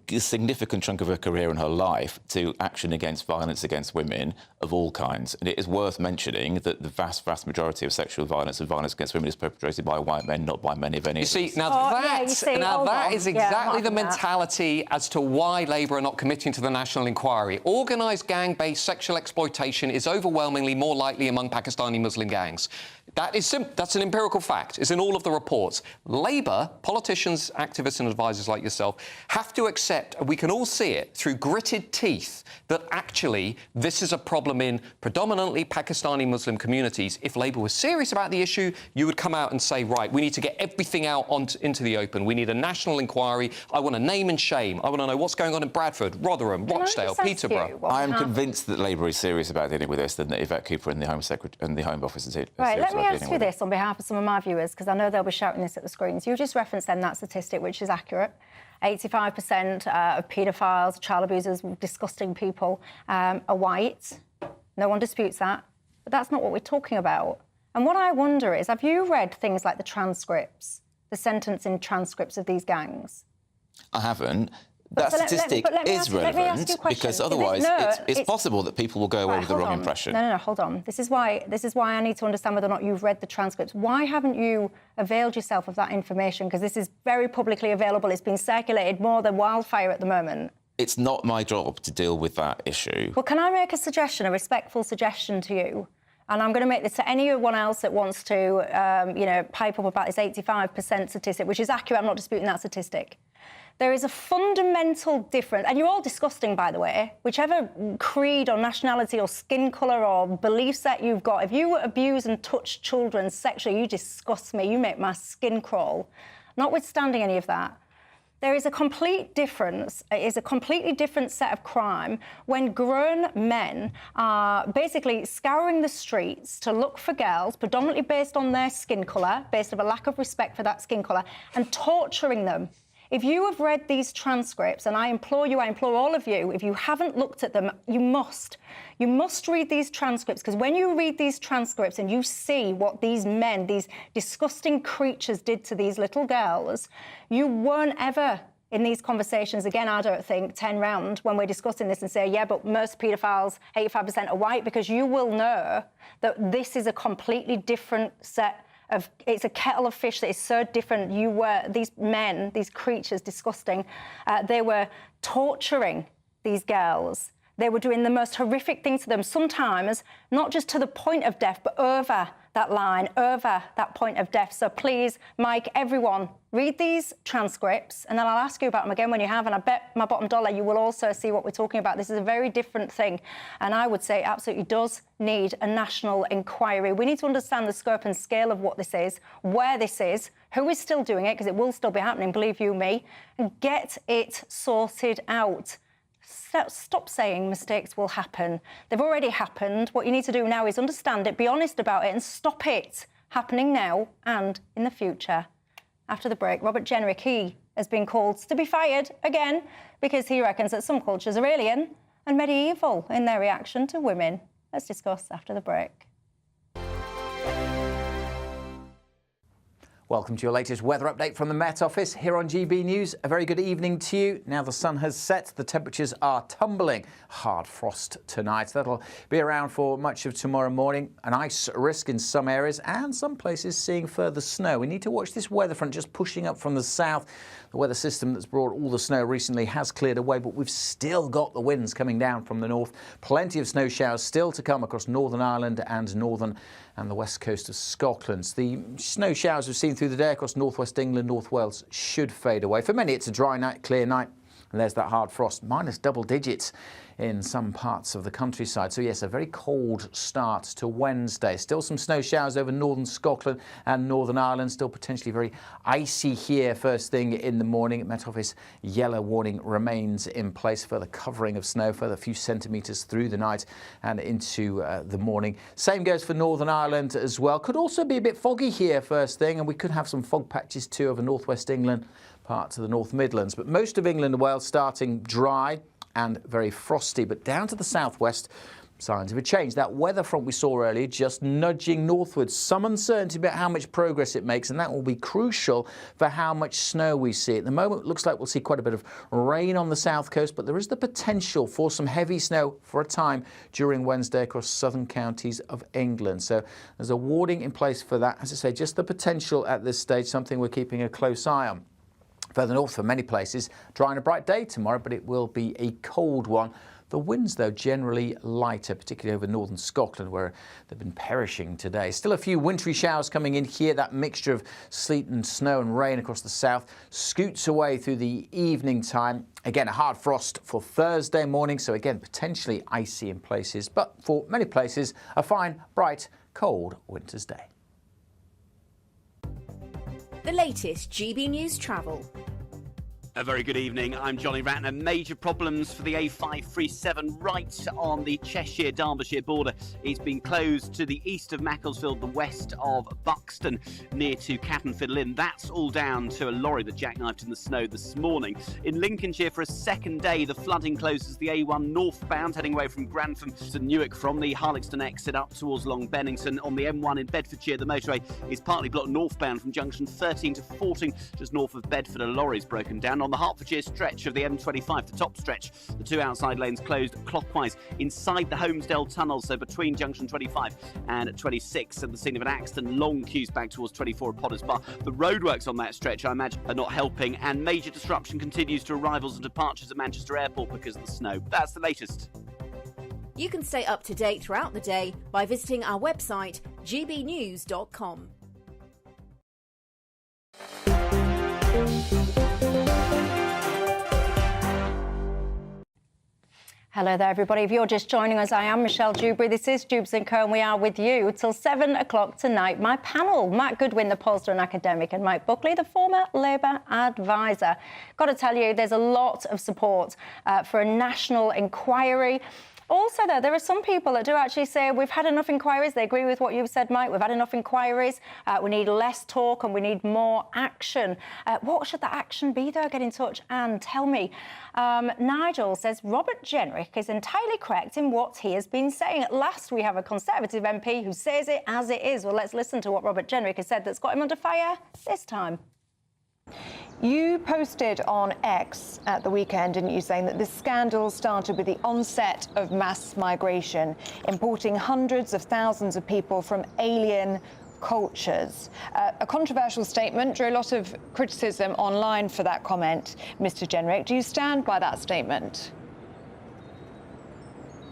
Speaker 16: a significant chunk of her career and her life to action against violence against women of all kinds. And it is worth mentioning that the vast, vast majority of sexual violence and violence against women is perpetrated by white men, not by many of any.
Speaker 13: You see, that is exactly the mentality as to why Labour are not committing to the national inquiry. Organised gang-based sexual exploitation is overwhelmingly more likely among Pakistani Muslim gangs. That's an empirical fact. It's in all of the reports. Labour, politicians, activists and advisors like yourself, have to accept, and we can all see it through gritted teeth, that actually this is a problem in predominantly Pakistani Muslim communities. If Labour was serious about the issue, you would come out and say, right, we need to get everything out into the open. We need a national inquiry. I want a name and shame. I want to know what's going on in Bradford, Rotherham, Rochdale, Peterborough.
Speaker 16: I am convinced that Labour is serious about dealing with this than that Yvette Cooper and the Home Office are
Speaker 10: Right, let me ask you this on behalf of some of my viewers, because I know they'll be shouting this at the screens. You just referenced then that statistic, which is accurate. 85% of paedophiles, child abusers, disgusting people are white. No one disputes that. But that's not what we're talking about. And what I wonder is, have you read things like the transcripts, the sentencing transcripts of these gangs?
Speaker 16: I haven't. That statistic is relevant because otherwise it's possible that people will go away with the wrong impression.
Speaker 10: No, hold on. This is why I need to understand whether or not you've read the transcripts. Why haven't you availed yourself of that information? Because this is very publicly available. It's been circulated more than wildfire at the moment.
Speaker 16: It's not my job to deal with that issue.
Speaker 10: Well, can I make a suggestion, a respectful suggestion to you? And I'm going to make this to anyone else that wants to, pipe up about this 85% statistic, which is accurate. I'm not disputing that statistic. There is a fundamental difference, and you're all disgusting, by the way, whichever creed or nationality or skin colour or belief set you've got. If you abuse and touch children sexually, you disgust me, you make my skin crawl. Notwithstanding any of that, there is a complete difference. It is a completely different set of crime when grown men are basically scouring the streets to look for girls, predominantly based on their skin colour, based on a lack of respect for that skin colour, and torturing them. If you have read these transcripts, and I implore all of you, if you haven't looked at them, you must read these transcripts, because when you read these transcripts and you see what these men, these disgusting creatures did to these little girls, you weren't ever in these conversations, again, I don't think, 10 round when we're discussing this and say, yeah, but most paedophiles, 85% are white, because you will know that this is a completely different set of, it's a kettle of fish that is so different. These men, these creatures, disgusting, they were torturing these girls. They were doing the most horrific things to them, sometimes not just to the point of death, but over that line, over that point of death. So please, Mike, everyone, read these transcripts, and then I'll ask you about them again when you have, and I bet my bottom dollar you will also see what we're talking about. This is a very different thing, and I would say it absolutely does need a national inquiry. We need to understand the scope and scale of what this is, where this is, who is still doing it, because it will still be happening, believe you me, and get it sorted out. Stop saying mistakes will happen. They've already happened. What you need to do now is understand it, be honest about it, and stop it happening now and in the future. After the break, Robert Jenrick, he has been called to be fired again because he reckons that some cultures are alien and medieval in their reaction to women. Let's discuss after the break.
Speaker 1: Welcome to your latest weather update from the Met Office here on GB News. A very good evening to you. Now the sun has set, the temperatures are tumbling. Hard frost tonight. That'll be around for much of tomorrow morning. An ice risk in some areas and some places seeing further snow. We need to watch this weather front just pushing up from the south. The weather system that's brought all the snow recently has cleared away, but we've still got the winds coming down from the north. Plenty of snow showers still to come across Northern Ireland and northern and the west coast of Scotland. The snow showers we've seen through the day across northwest England, North Wales should fade away. For many, it's a dry night, clear night. And there's that hard frost, minus double digits in some parts of the countryside. So yes, a very cold start to Wednesday. Still some snow showers over northern Scotland and Northern Ireland. Still potentially very icy here first thing in the morning. Met Office yellow warning remains in place. Further covering of snow, further few centimetres through the night and into the morning. Same goes for Northern Ireland as well. Could also be a bit foggy here first thing, and we could have some fog patches too over northwest England. parts of the North Midlands. But most of England and Wales starting dry and very frosty, but down to the southwest, signs of a change. That weather front we saw earlier just nudging northwards. Some uncertainty about how much progress it makes, and that will be crucial for how much snow we see. At the moment, it looks like we'll see quite a bit of rain on the south coast, but there is the potential for some heavy snow for a time during Wednesday across southern counties of England. So there's a warning in place for that. As I say, just the potential at this stage, something we're keeping a close eye on. Further north for many places, dry and a bright day tomorrow, but it will be a cold one. The winds, though, generally lighter, particularly over northern Scotland, where they've been perishing today. Still a few wintry showers coming in here. That mixture of sleet and snow and rain across the south scoots away through the evening time. Again, a hard frost for Thursday morning, so again, potentially icy in places. But for many places, a fine, bright, cold winter's day.
Speaker 3: The latest GB News travel.
Speaker 2: A very good evening, I'm Johnny Ratner. Major problems for the A537 right on the Cheshire-Derbyshire border. It's been closed to the east of Macclesfield, the west of Buxton, near to Cattenfiddle Inn. That's all down to a lorry that jackknifed in the snow this morning. In Lincolnshire, for a second day, the flooding closes the A1 northbound, heading away from Grantham to Newark from the Harlexton exit up towards Long Bennington. On the M1 in Bedfordshire, the motorway is partly blocked northbound from junction 13 to 14, just north of Bedford. A lorry's broken down. On the Hertfordshire stretch of the M25, the top stretch, the two outside lanes closed clockwise inside the Holmesdale tunnel, so between junction 25 and 26 at the scene of an accident. Long queues back towards 24 at Potters Bar. The roadworks on that stretch, I imagine, are not helping, and major disruption continues to arrivals and departures at Manchester Airport because of the snow. That's the latest.
Speaker 3: You can stay up to date throughout the day by visiting our website, gbnews.com.
Speaker 10: Hello there, everybody. If you're just joining us, I am Michelle Dewberry. This is Dewbs & Co, and we are with you till 7 o'clock tonight. My panel, Matt Goodwin, the pollster and academic, and Mike Buckley, the former Labour advisor. Got to tell you, there's a lot of support for a national inquiry. Also, though, there are some people that do actually say we've had enough inquiries. They agree with what you've said, Mike. We've had enough inquiries. We need less talk and we need more action. What should the action be, though? Get in touch and tell me. Nigel says Robert Jenrick is entirely correct in what he has been saying. At last, we have a Conservative MP who says it as it is. Well, let's listen to what Robert Jenrick has said that's got him under fire this time.
Speaker 4: You posted on X at the weekend, didn't you, saying that this scandal started with the onset of mass migration, importing hundreds of thousands of people from alien cultures. A controversial statement, drew a lot of criticism online for that comment, Mr. Jenrick. Do you stand by that statement?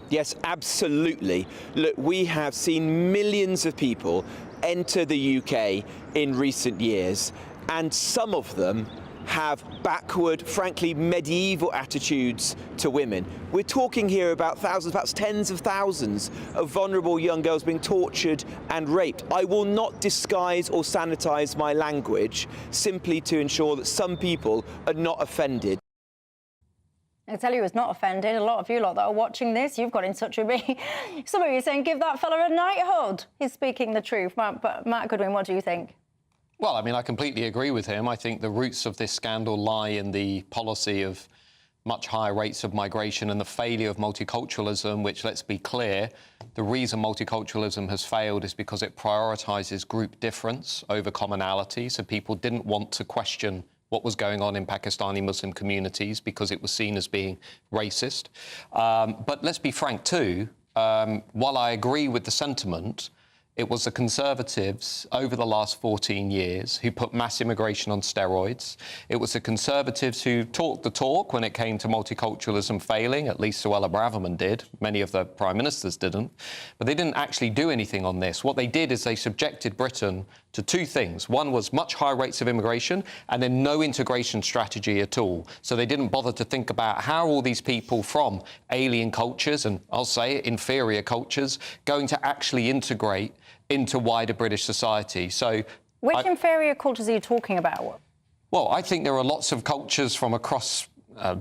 Speaker 12: Yes, absolutely. Look, we have seen millions of people enter the UK in recent years, and some of them have backward, frankly, medieval attitudes to women. We're talking here about thousands, perhaps tens of thousands of vulnerable young girls being tortured and raped. I will not disguise or sanitize my language simply to ensure that some people are not offended.
Speaker 10: I tell you who's not offended. A lot of you lot that are watching this, you've got in touch with me. Some of you are saying, give that fella a knighthood. He's speaking the truth. But Matt Goodwin, what do you think?
Speaker 13: Well, I mean, I completely agree with him. I think the roots of this scandal lie in the policy of much higher rates of migration and the failure of multiculturalism, which, let's be clear, the reason multiculturalism has failed is because it prioritises group difference over commonality. So people didn't want to question what was going on in Pakistani Muslim communities because it was seen as being racist. But let's be frank too, while I agree with the sentiment, it was the Conservatives over the last 14 years who put mass immigration on steroids. It was the Conservatives who talked the talk when it came to multiculturalism failing, at least Suella Braverman did. Many of the prime ministers didn't. But they didn't actually do anything on this. What they did is they subjected Britain to two things. One was much higher rates of immigration and then no integration strategy at all. So they didn't bother to think about how all these people from alien cultures, and I'll say it, inferior cultures, going to actually integrate into wider British society. So,
Speaker 10: which inferior cultures are you talking about?
Speaker 13: Well, I think there are lots of cultures from across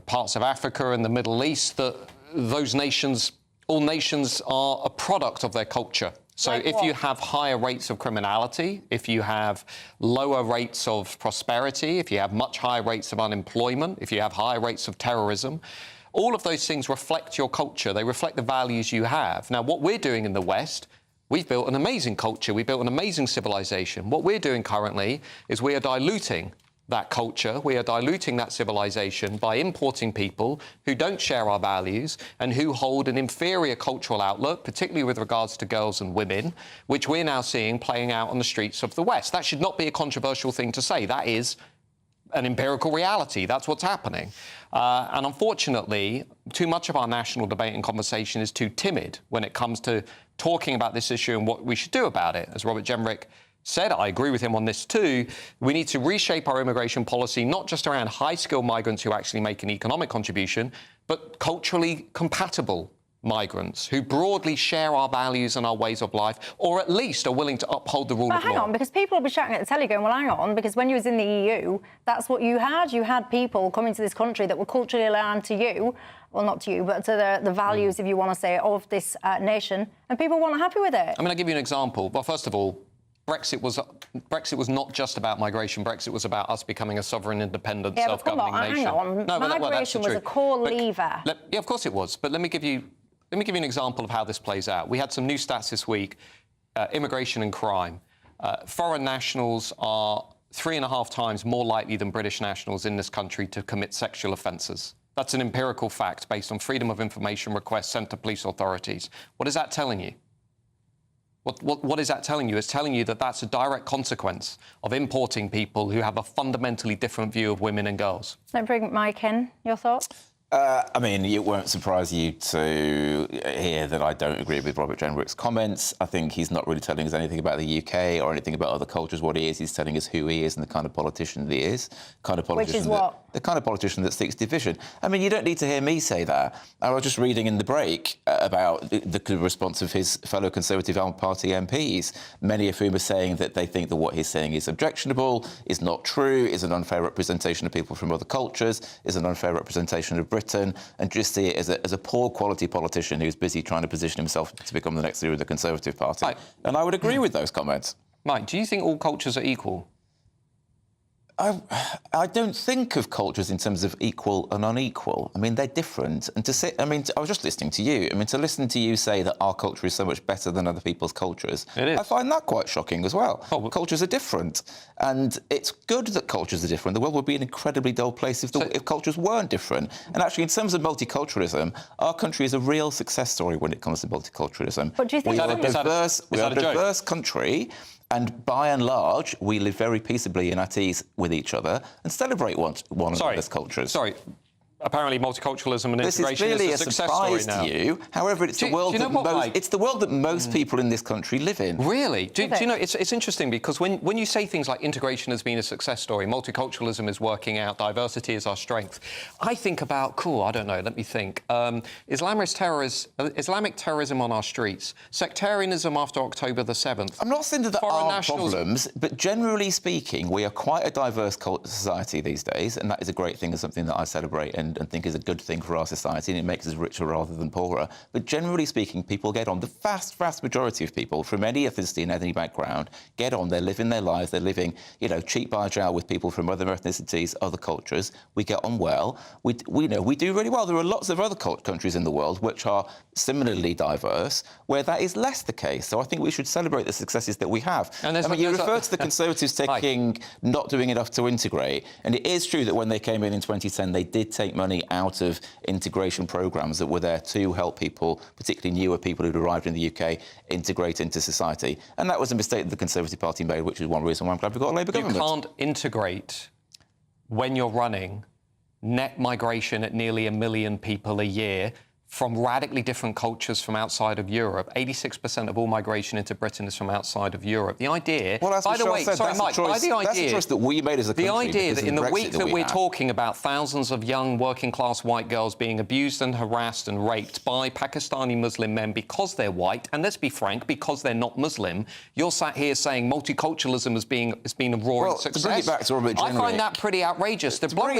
Speaker 13: parts of Africa and the Middle East that those nations, all nations are a product of their culture. So
Speaker 10: Like
Speaker 13: if
Speaker 10: what?
Speaker 13: you have higher rates of criminality, if you have lower rates of prosperity, if you have much higher rates of unemployment, if you have higher rates of terrorism, all of those things reflect your culture. They reflect the values you have. Now, what we're doing in the West, we've built an amazing culture. We've built an amazing civilization. What we're doing currently is we are diluting that culture, we are diluting that civilization by importing people who don't share our values and who hold an inferior cultural outlook, particularly with regards to girls and women, which we're now seeing playing out on the streets of the West. That should not be a controversial thing to say. That is an empirical reality. That's what's happening. And unfortunately, too much of our national debate and conversation is too timid when it comes to talking about this issue and what we should do about it. As Robert Jenrick said, I agree with him on this too, we need to reshape our immigration policy, not just around high-skilled migrants who actually make an economic contribution, but culturally compatible migrants who broadly share our values and our ways of life, or at least are willing to uphold the rule of law.
Speaker 10: But hang on, because people will be shouting at the telly going, well, hang on, because when you was in the EU, that's what you had. You had people coming to this country that were culturally aligned to you, well, not to you, but to the values, if you want to say, of this nation, and people weren't happy with it.
Speaker 13: I mean, I'll give you an example. Well, first of all, Brexit was not just about migration. Brexit was about us becoming a sovereign, independent, self-governing nation.
Speaker 10: Hang on.
Speaker 13: No,
Speaker 10: migration was a core lever.
Speaker 13: Yeah, of course it was. But let me give you an example of how this plays out. We had some new stats this week, immigration and crime. Foreign nationals are 3.5 times more likely than British nationals in this country to commit sexual offences. That's an empirical fact based on freedom of information requests sent to police authorities. What is that telling you? What is that telling you? It's telling you that that's a direct consequence of importing people who have a fundamentally different view of women and girls.
Speaker 10: Don't bring Mike in. Your thoughts?
Speaker 16: I mean, it won't surprise you to hear that I don't agree with Robert Jenrick's comments. I think he's not really telling us anything about the UK or anything about other cultures. What he is, he's telling us who he is and the kind of politician that he is.
Speaker 10: Which is what?
Speaker 16: The kind of politician that seeks division. I mean, you don't need to hear me say that. I was just reading in the break about the response of his fellow Conservative Party MPs, many of whom are saying that they think that what he's saying is objectionable, is not true, is an unfair representation of people from other cultures, is an unfair representation of Britain, and just see it as a poor quality politician who's busy trying to position himself to become the next leader of the Conservative Party. And I would agree with those comments.
Speaker 13: Mike, do you think all cultures are equal?
Speaker 16: I don't think of cultures in terms of equal and unequal. I mean, they're different. And to say, I mean, I was just listening to you. I mean, to listen to you say that our culture is so much better than other people's cultures,
Speaker 13: it is.
Speaker 16: I find that quite shocking as well. Cultures are different. And it's good that cultures are different. The world would be an incredibly dull place if cultures weren't different. And actually, in terms of multiculturalism, our country is a real success story when it comes to multiculturalism.
Speaker 10: But do you think
Speaker 16: we are a diverse country. And by and large, we live very peaceably and at ease with each other and celebrate one another's cultures.
Speaker 13: Sorry. Apparently, multiculturalism and integration
Speaker 16: is
Speaker 13: a success story now.
Speaker 16: To you. However, it's the world that most people in this country live in.
Speaker 13: Really? Do you know, it's interesting because when you say things like integration has been a success story, multiculturalism is working out, diversity is our strength, I think about, I don't know, let me think. Islamic terrorism on our streets, sectarianism after October the 7th.
Speaker 16: I'm not saying that there are problems, but generally speaking, we are quite a diverse society these days, and that is a great thing and something that I celebrate and think is a good thing for our society, and it makes us richer rather than poorer. But generally speaking, people get on. The vast majority of people from any ethnicity and any background get on. They're living their lives. They're living, cheek by jowl with people from other ethnicities, other cultures. We get on well. We do really well. There are lots of other countries in the world which are similarly diverse, where that is less the case. So I think we should celebrate the successes that we have. And you refer to the Conservatives not doing enough to integrate, and it is true that when they came in 2010, they did take money out of integration programmes that were there to help people, particularly newer people who'd arrived in the UK, integrate into society. And that was a mistake that the Conservative Party made, which is one reason why I'm glad we've got a Labour government.
Speaker 13: You can't integrate when you're running net migration at nearly 1 million people a year from radically different cultures from outside of Europe. 86% of all migration into Britain is from outside of Europe. The idea...
Speaker 16: Well,
Speaker 13: by the way, sorry, Mike,
Speaker 16: that's a choice that we made as a country.
Speaker 13: The idea that in the week that we're talking about thousands of young working-class white girls being abused and harassed and raped by Pakistani Muslim men because they're white, and let's be frank, because they're not Muslim, you're sat here saying multiculturalism has been a roaring success.
Speaker 16: To bring it back to Robert Jenrick,
Speaker 13: I find that pretty outrageous. The blunt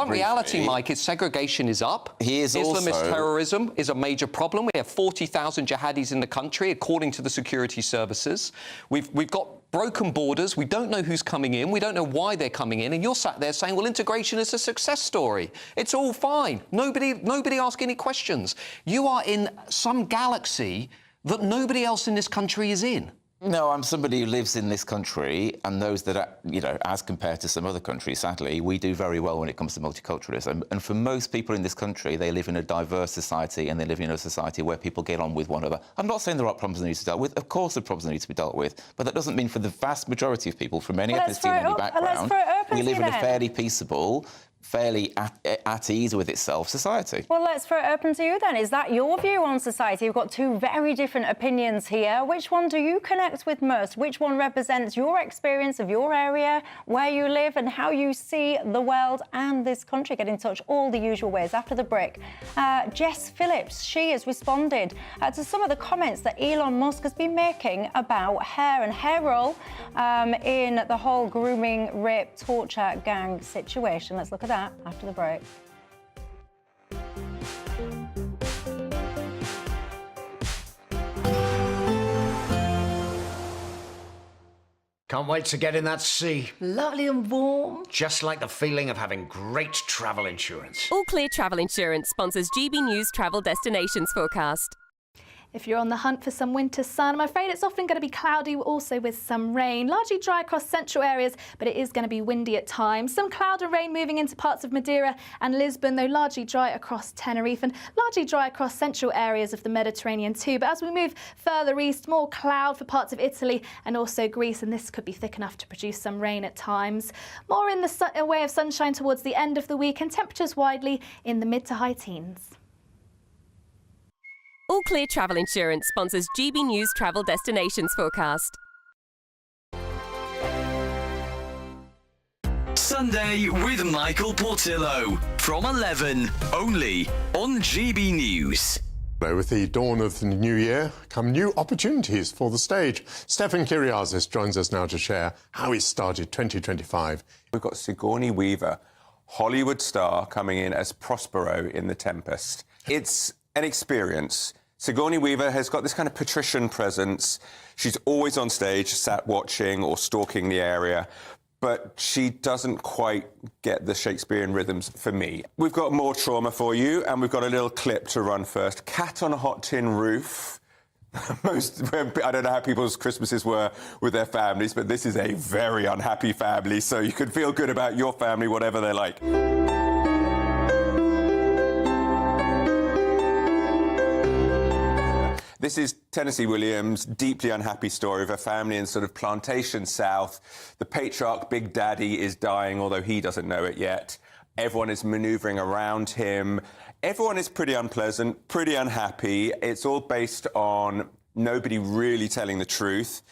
Speaker 13: reality, Mike, is segregation is up.
Speaker 16: He is
Speaker 13: Islamist terrorism is a major problem. We have 40,000 jihadis in the country, according to the security services. We've got broken borders. We don't know who's coming in. We don't know why they're coming in. And you're sat there saying, well, integration is a success story. It's all fine. Nobody ask any questions. You are in some galaxy that nobody else in this country is in.
Speaker 16: No, I'm somebody who lives in this country and knows that, you know, as compared to some other countries, sadly, we do very well when it comes to multiculturalism. And for most people in this country, they live in a diverse society and they live in a society where people get on with one another. I'm not saying there are problems that need to be dealt with. Of course, there are problems that need to be dealt with. But that doesn't mean for the vast majority of people from any ethnicity and any background, we live in a fairly peaceable, fairly at ease with itself society.
Speaker 10: Well, let's throw it open to you then. Is that your view on society? We've got two very different opinions here. Which one do you connect with most? Which one represents your experience of your area, where you live and how you see the world and this country? Get in touch all the usual ways. After the break, Jess Phillips, she has responded to some of the comments that Elon Musk has been making about her and her role in the whole grooming, rape, torture gang situation. Let's look at that after the break.
Speaker 5: Can't wait to get in that sea.
Speaker 6: Lovely and warm.
Speaker 5: Just like the feeling of having great travel insurance.
Speaker 7: All Clear Travel Insurance sponsors GB News Travel Destinations Forecast.
Speaker 6: If you're on the hunt for some winter sun, I'm afraid it's often going to be cloudy, also with some rain. Largely dry across central areas, but it is going to be windy at times. Some cloud and rain moving into parts of Madeira and Lisbon, though largely dry across Tenerife and largely dry across central areas of the Mediterranean too. But as we move further east, more cloud for parts of Italy and also Greece, and this could be thick enough to produce some rain at times. More in the way of sunshine towards the end of the week, and temperatures widely in the mid to high teens.
Speaker 7: All Clear Travel Insurance sponsors GB News Travel Destinations Forecast.
Speaker 17: Sunday with Michael Portillo from 11, only on GB News.
Speaker 18: With the dawn of the new year come new opportunities for the stage. Stefan Kyriazis joins us now to share how he started 2025.
Speaker 24: We've got Sigourney Weaver, Hollywood star, coming in as Prospero in The Tempest. It's an experience. Sigourney Weaver has got this kind of patrician presence. She's always on stage, sat watching or stalking the area, but she doesn't quite get the Shakespearean rhythms for me. We've got more trauma for you, and we've got a little clip to run first. Cat on a Hot Tin Roof. I don't know how people's Christmases were with their families, but this is a very unhappy family, so you can feel good about your family, whatever they're like. This is Tennessee Williams' deeply unhappy story of a family in sort of plantation south. The patriarch, Big Daddy, is dying, although he doesn't know it yet. Everyone is manoeuvring around him. Everyone is pretty unpleasant, pretty unhappy. It's all based on nobody really telling the truth.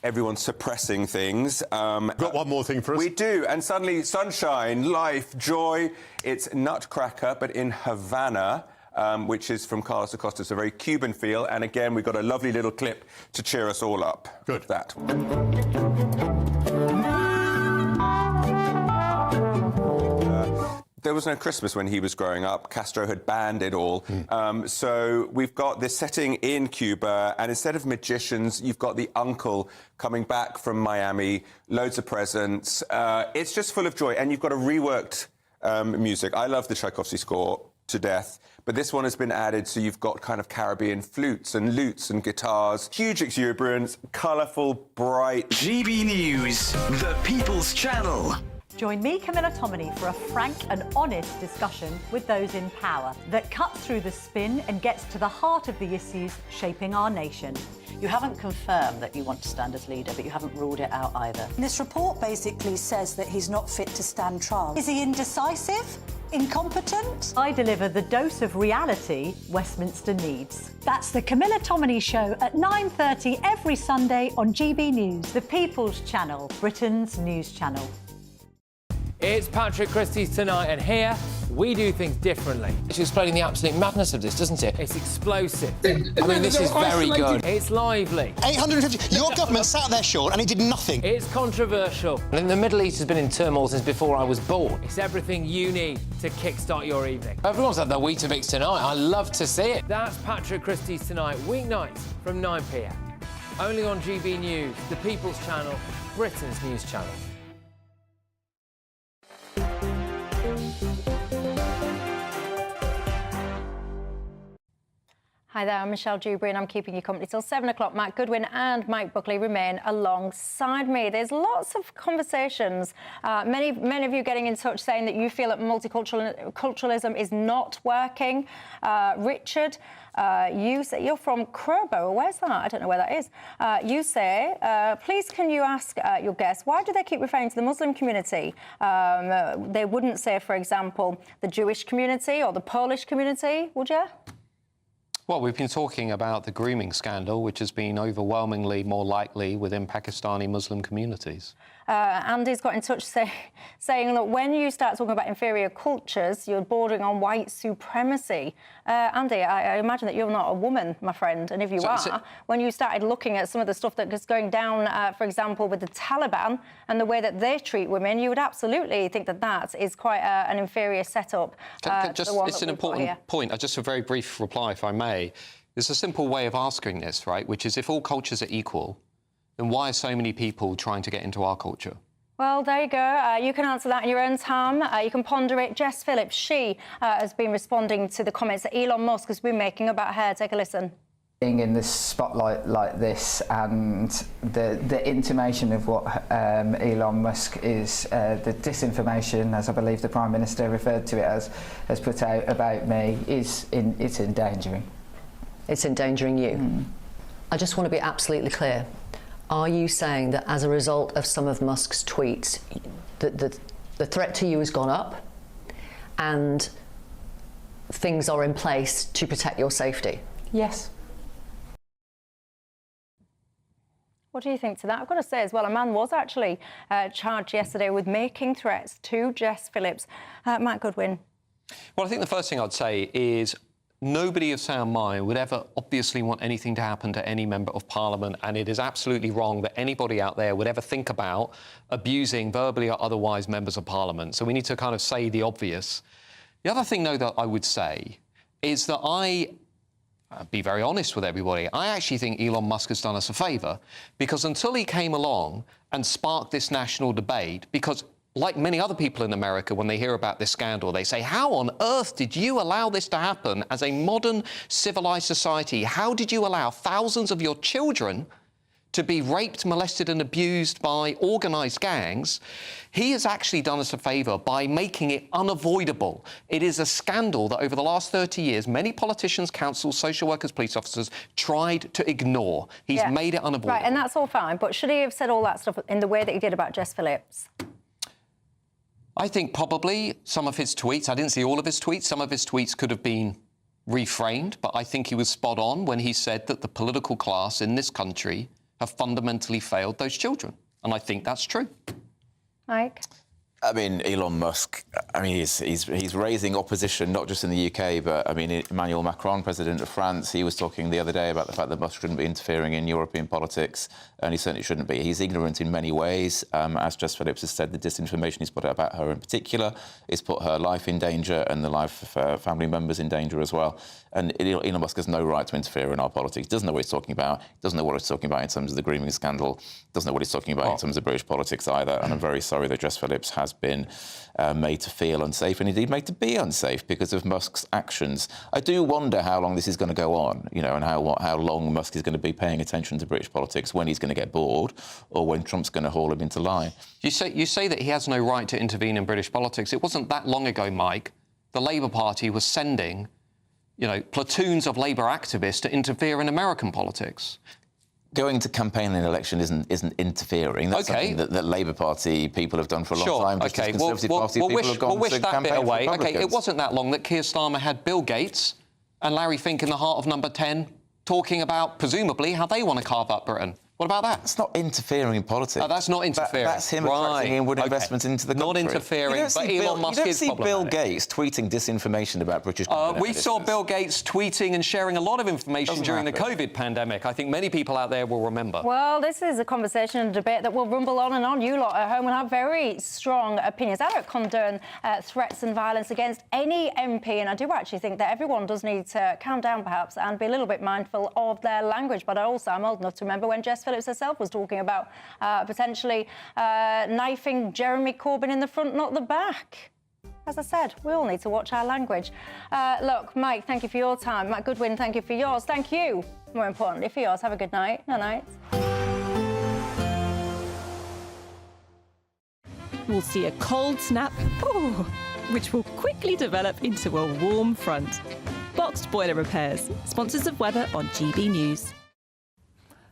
Speaker 24: Everyone's suppressing things.
Speaker 18: Got one more thing for us?
Speaker 24: We do, and suddenly sunshine, life, joy. It's Nutcracker, but in Havana. Which is from Carlos Acosta. It's a very Cuban feel. And again, we've got a lovely little clip to cheer us all up.
Speaker 18: Good.
Speaker 24: That. There was no Christmas when he was growing up. Castro had banned it all. So we've got this setting in Cuba, and instead of magicians, you've got the uncle coming back from Miami, loads of presents. It's just full of joy, and you've got a reworked music. I love the Tchaikovsky score to death. But this one has been added, so you've got kind of Caribbean flutes and lutes and guitars. Huge exuberance, colourful, bright.
Speaker 17: GB News, the People's Channel.
Speaker 25: Join me, Camilla Tominey, for a frank and honest discussion with those in power that cuts through the spin and gets to the heart of the issues shaping our nation.
Speaker 26: You haven't confirmed that you want to stand as leader, but you haven't ruled it out either.
Speaker 27: This report basically says that he's not fit to stand trial. Is he indecisive? Incompetent?
Speaker 25: I deliver the dose of reality Westminster needs.
Speaker 27: That's the Camilla Tominey Show at 9:30 every Sunday on GB News.
Speaker 25: The People's Channel, Britain's news channel.
Speaker 8: It's Patrick Christie's Tonight, and here we do things differently.
Speaker 9: It's explaining the absolute madness of this, doesn't it?
Speaker 8: It's explosive.
Speaker 9: I mean, this is very good.
Speaker 8: It's lively.
Speaker 22: 850. Your government sat there, Sean, and it did nothing.
Speaker 8: It's controversial.
Speaker 9: And the Middle East has been in turmoil since before I was born.
Speaker 8: It's everything you need to kickstart your evening.
Speaker 9: Everyone's had their Weetabix tonight. I love to see it.
Speaker 8: That's Patrick Christie's Tonight, weeknights from 9 p.m. Only on GB News, the People's Channel, Britain's news channel.
Speaker 10: Hi there, I'm Michelle Dewberry and I'm keeping you company till 7 o'clock. Matt Goodwin and Mike Buckley remain alongside me. There's lots of conversations, many of you getting in touch saying that you feel that multiculturalism is not working. Richard, you say, you're from Crowborough, where's that? I don't know where that is. You say, please can you ask your guests, why do they keep referring to the Muslim community? They wouldn't say, for example, the Jewish community or the Polish community, would you?
Speaker 13: Well, we've been talking about the grooming scandal, which has been overwhelmingly more likely within Pakistani Muslim communities.
Speaker 10: Andy's got in touch saying that when you start talking about inferior cultures, you're bordering on white supremacy. Andy, I imagine that you're not a woman, my friend, and if you are, when you started looking at some of the stuff that is going down, for example, with the Taliban and the way that they treat women, you would absolutely think that that is quite an inferior setup.
Speaker 13: It's an important point. Just a very brief reply, if I may. There's a simple way of asking this, right, which is if all cultures are equal, then why are so many people trying to get into our culture?
Speaker 10: Well, there you go. You can answer that in your own time. You can ponder it. Jess Phillips, she has been responding to the comments that Elon Musk has been making about her. Take a listen.
Speaker 11: Being in the spotlight like this and the intimation of what Elon Musk is, the disinformation, as I believe the Prime Minister referred to it as, has put out about me, it's endangering.
Speaker 14: It's endangering you. I just want to be absolutely clear. Are you saying that as a result of some of Musk's tweets, that the threat to you has gone up and things are in place to protect your safety?
Speaker 11: Yes.
Speaker 10: What do you think to that? I've got to say as well, a man was actually charged yesterday with making threats to Jess Phillips. Matt Goodwin.
Speaker 13: Well, I think the first thing I'd say is nobody of sound mind would ever obviously want anything to happen to any member of Parliament, and it is absolutely wrong that anybody out there would ever think about abusing, verbally or otherwise, members of Parliament. So we need to kind of say the obvious. The other thing, though, that I would say is that I'll be very honest with everybody. I actually think Elon Musk has done us a favour, because until he came along and sparked this national debate, because like many other people in America, when they hear about this scandal, they say, how on earth did you allow this to happen as a modern, civilised society? How did you allow thousands of your children to be raped, molested and abused by organised gangs? He has actually done us a favour by making it unavoidable. It is a scandal that over the last 30 years, many politicians, councils, social workers, police officers tried to ignore. He's made it unavoidable.
Speaker 10: Right, and that's all fine, but should he have said all that stuff in the way that he did about Jess Phillips?
Speaker 13: I think probably some of his tweets, I didn't see all of his tweets, some of his tweets could have been reframed, but I think he was spot on when he said that the political class in this country have fundamentally failed those children. And I think that's true.
Speaker 10: Mike?
Speaker 16: I mean, Elon Musk, I mean, he's raising opposition, not just in the UK, but, I mean, Emmanuel Macron, President of France, he was talking the other day about the fact that Musk shouldn't be interfering in European politics, and he certainly shouldn't be. He's ignorant in many ways. As Jess Phillips has said, the disinformation he's put out about her in particular has put her life in danger and the life of her family members in danger as well. And Elon Musk has no right to interfere in our politics. He doesn't know what he's talking about. He doesn't know what he's talking about in terms of the grooming scandal. Doesn't know what he's talking about in terms of British politics either. And I'm very sorry that Jess Phillips has been made to feel unsafe and indeed made to be unsafe because of Musk's actions. I do wonder how long this is going to go on, you know, and how long Musk is going to be paying attention to British politics, when he's going to get bored or when Trump's going to haul him into line.
Speaker 13: You say that he has no right to intervene in British politics. It wasn't that long ago, Mike, the Labour Party was sending, you know, platoons of Labour activists to interfere in American politics.
Speaker 16: Going to campaign in an election isn't interfering. That's something that Labour Party people have done for a long time. Just as Conservative Party people have gone to campaign for Republicans.
Speaker 13: Okay, it wasn't that long that Keir Starmer had Bill Gates and Larry Fink in the heart of Number 10 talking about, presumably, how they want to carve up Britain. What about that?
Speaker 16: It's not interfering in politics.
Speaker 13: Oh, that's not interfering.
Speaker 16: That's him attracting inward investment into the country.
Speaker 13: Not interfering, but Elon Musk is problematic.
Speaker 16: You don't see Bill Gates tweeting disinformation about British company.
Speaker 13: We saw Bill Gates tweeting and sharing a lot of information during the COVID pandemic. I think many people out there will remember.
Speaker 10: Well, this is a conversation and debate that will rumble on and on. You lot at home will have very strong opinions. I don't condone threats and violence against any MP, and I do actually think that everyone does need to calm down, perhaps, and be a little bit mindful of their language. But I'm old enough to remember when Jess Phillips herself was talking about potentially knifing Jeremy Corbyn in the front, not the back. As I said, we all need to watch our language. Look, Mike, thank you for your time. Matt Goodwin, thank you for yours. Thank you, more importantly, for yours. Have a good night. Night.
Speaker 1: We'll see a cold snap, which will quickly develop into a warm front. Boxed Boiler Repairs, sponsors of weather on GB News.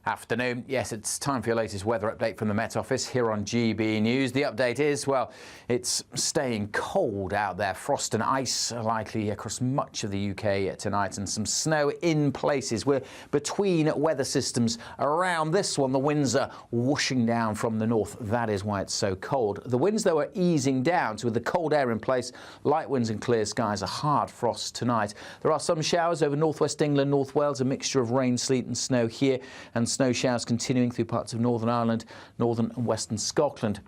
Speaker 2: Afternoon. Yes, it's time for your latest weather update from the Met Office here on GB News. The update is, well, it's staying cold out there. Frost and ice are likely across much of the UK tonight, and some snow in places. We're between weather systems around this one. The winds are whooshing down from the north. That is why it's so cold. The winds, though, are easing down. So with the cold air in place, light winds and clear skies, a hard frost tonight. There are some showers over northwest England, North Wales, a mixture of rain, sleet and snow here, and snow showers continuing through parts of Northern Ireland, northern and western Scotland.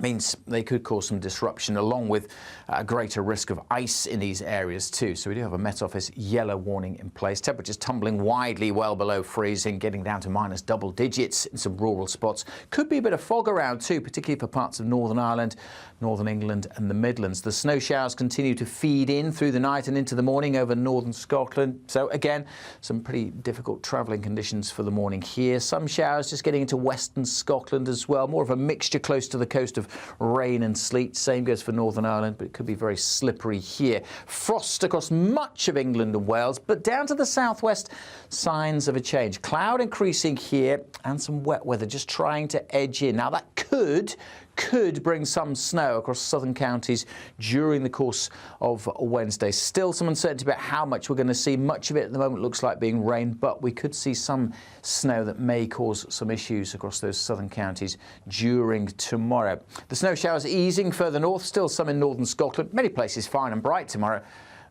Speaker 2: Means they could cause some disruption, along with a greater risk of ice in these areas too. So we do have a Met Office yellow warning in place. Temperatures tumbling widely well below freezing, getting down to minus double digits in some rural spots. Could be a bit of fog around too, particularly for parts of Northern Ireland, Northern England and the Midlands. The snow showers continue to feed in through the night and into the morning over northern Scotland. So again, some pretty difficult travelling conditions for the morning here. Some showers just getting into western Scotland as well. More of a mixture close to the coast of rain and sleet. Same goes for Northern Ireland, but it could be very slippery here. Frost across much of England and Wales, but down to the southwest, signs of a change. Cloud increasing here and some wet weather just trying to edge in. Now that could bring some snow across southern counties during the course of Wednesday. Still some uncertainty about how much we're going to see. Much of it at the moment looks like being rain, but we could see some snow that may cause some issues across those southern counties during tomorrow. The snow showers easing further north, still some in northern Scotland. Many places fine and bright tomorrow,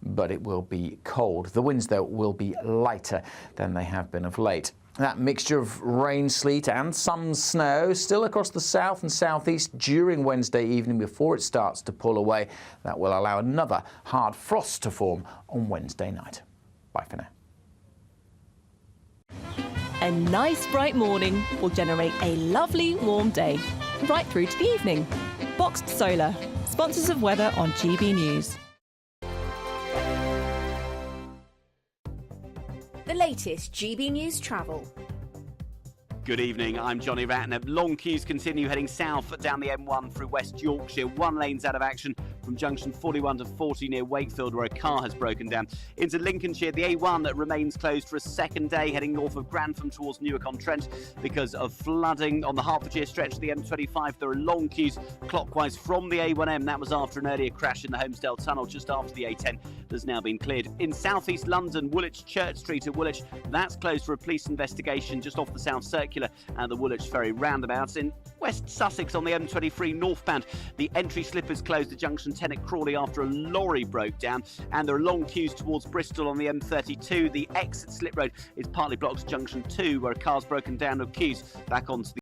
Speaker 2: but it will be cold. The winds, though, will be lighter than they have been of late. That mixture of rain, sleet and some snow still across the south and southeast during Wednesday evening before it starts to pull away. That will allow another hard frost to form on Wednesday night. Bye for now.
Speaker 1: A nice bright morning will generate a lovely warm day, right through to the evening. Boxed Solar, sponsors of weather on GB News.
Speaker 3: The latest GB News travel.
Speaker 15: Good evening, I'm Johnny Ratner. Long queues continue heading south down the M1 through West Yorkshire. One lane's out of action from junction 41 to 40 near Wakefield, where a car has broken down. Into Lincolnshire, the A1 that remains closed for a second day, heading north of Grantham towards Newark-on-Trent because of flooding. On the Hertfordshire stretch of the M25, there are long queues clockwise from the A1M. That was after an earlier crash in the Holmesdale Tunnel just after the A10 that's now been cleared. In southeast London, Woolwich Church Street at Woolwich, that's closed for a police investigation just off the South Circular and the Woolwich Ferry roundabouts. In West Sussex on the M23 northbound, the entry slip is closed at junction 10 at Crawley after a lorry broke down, and there are long queues towards Bristol on the M32. The exit slip road is partly blocked at junction 2 where a car's broken down with queues back onto the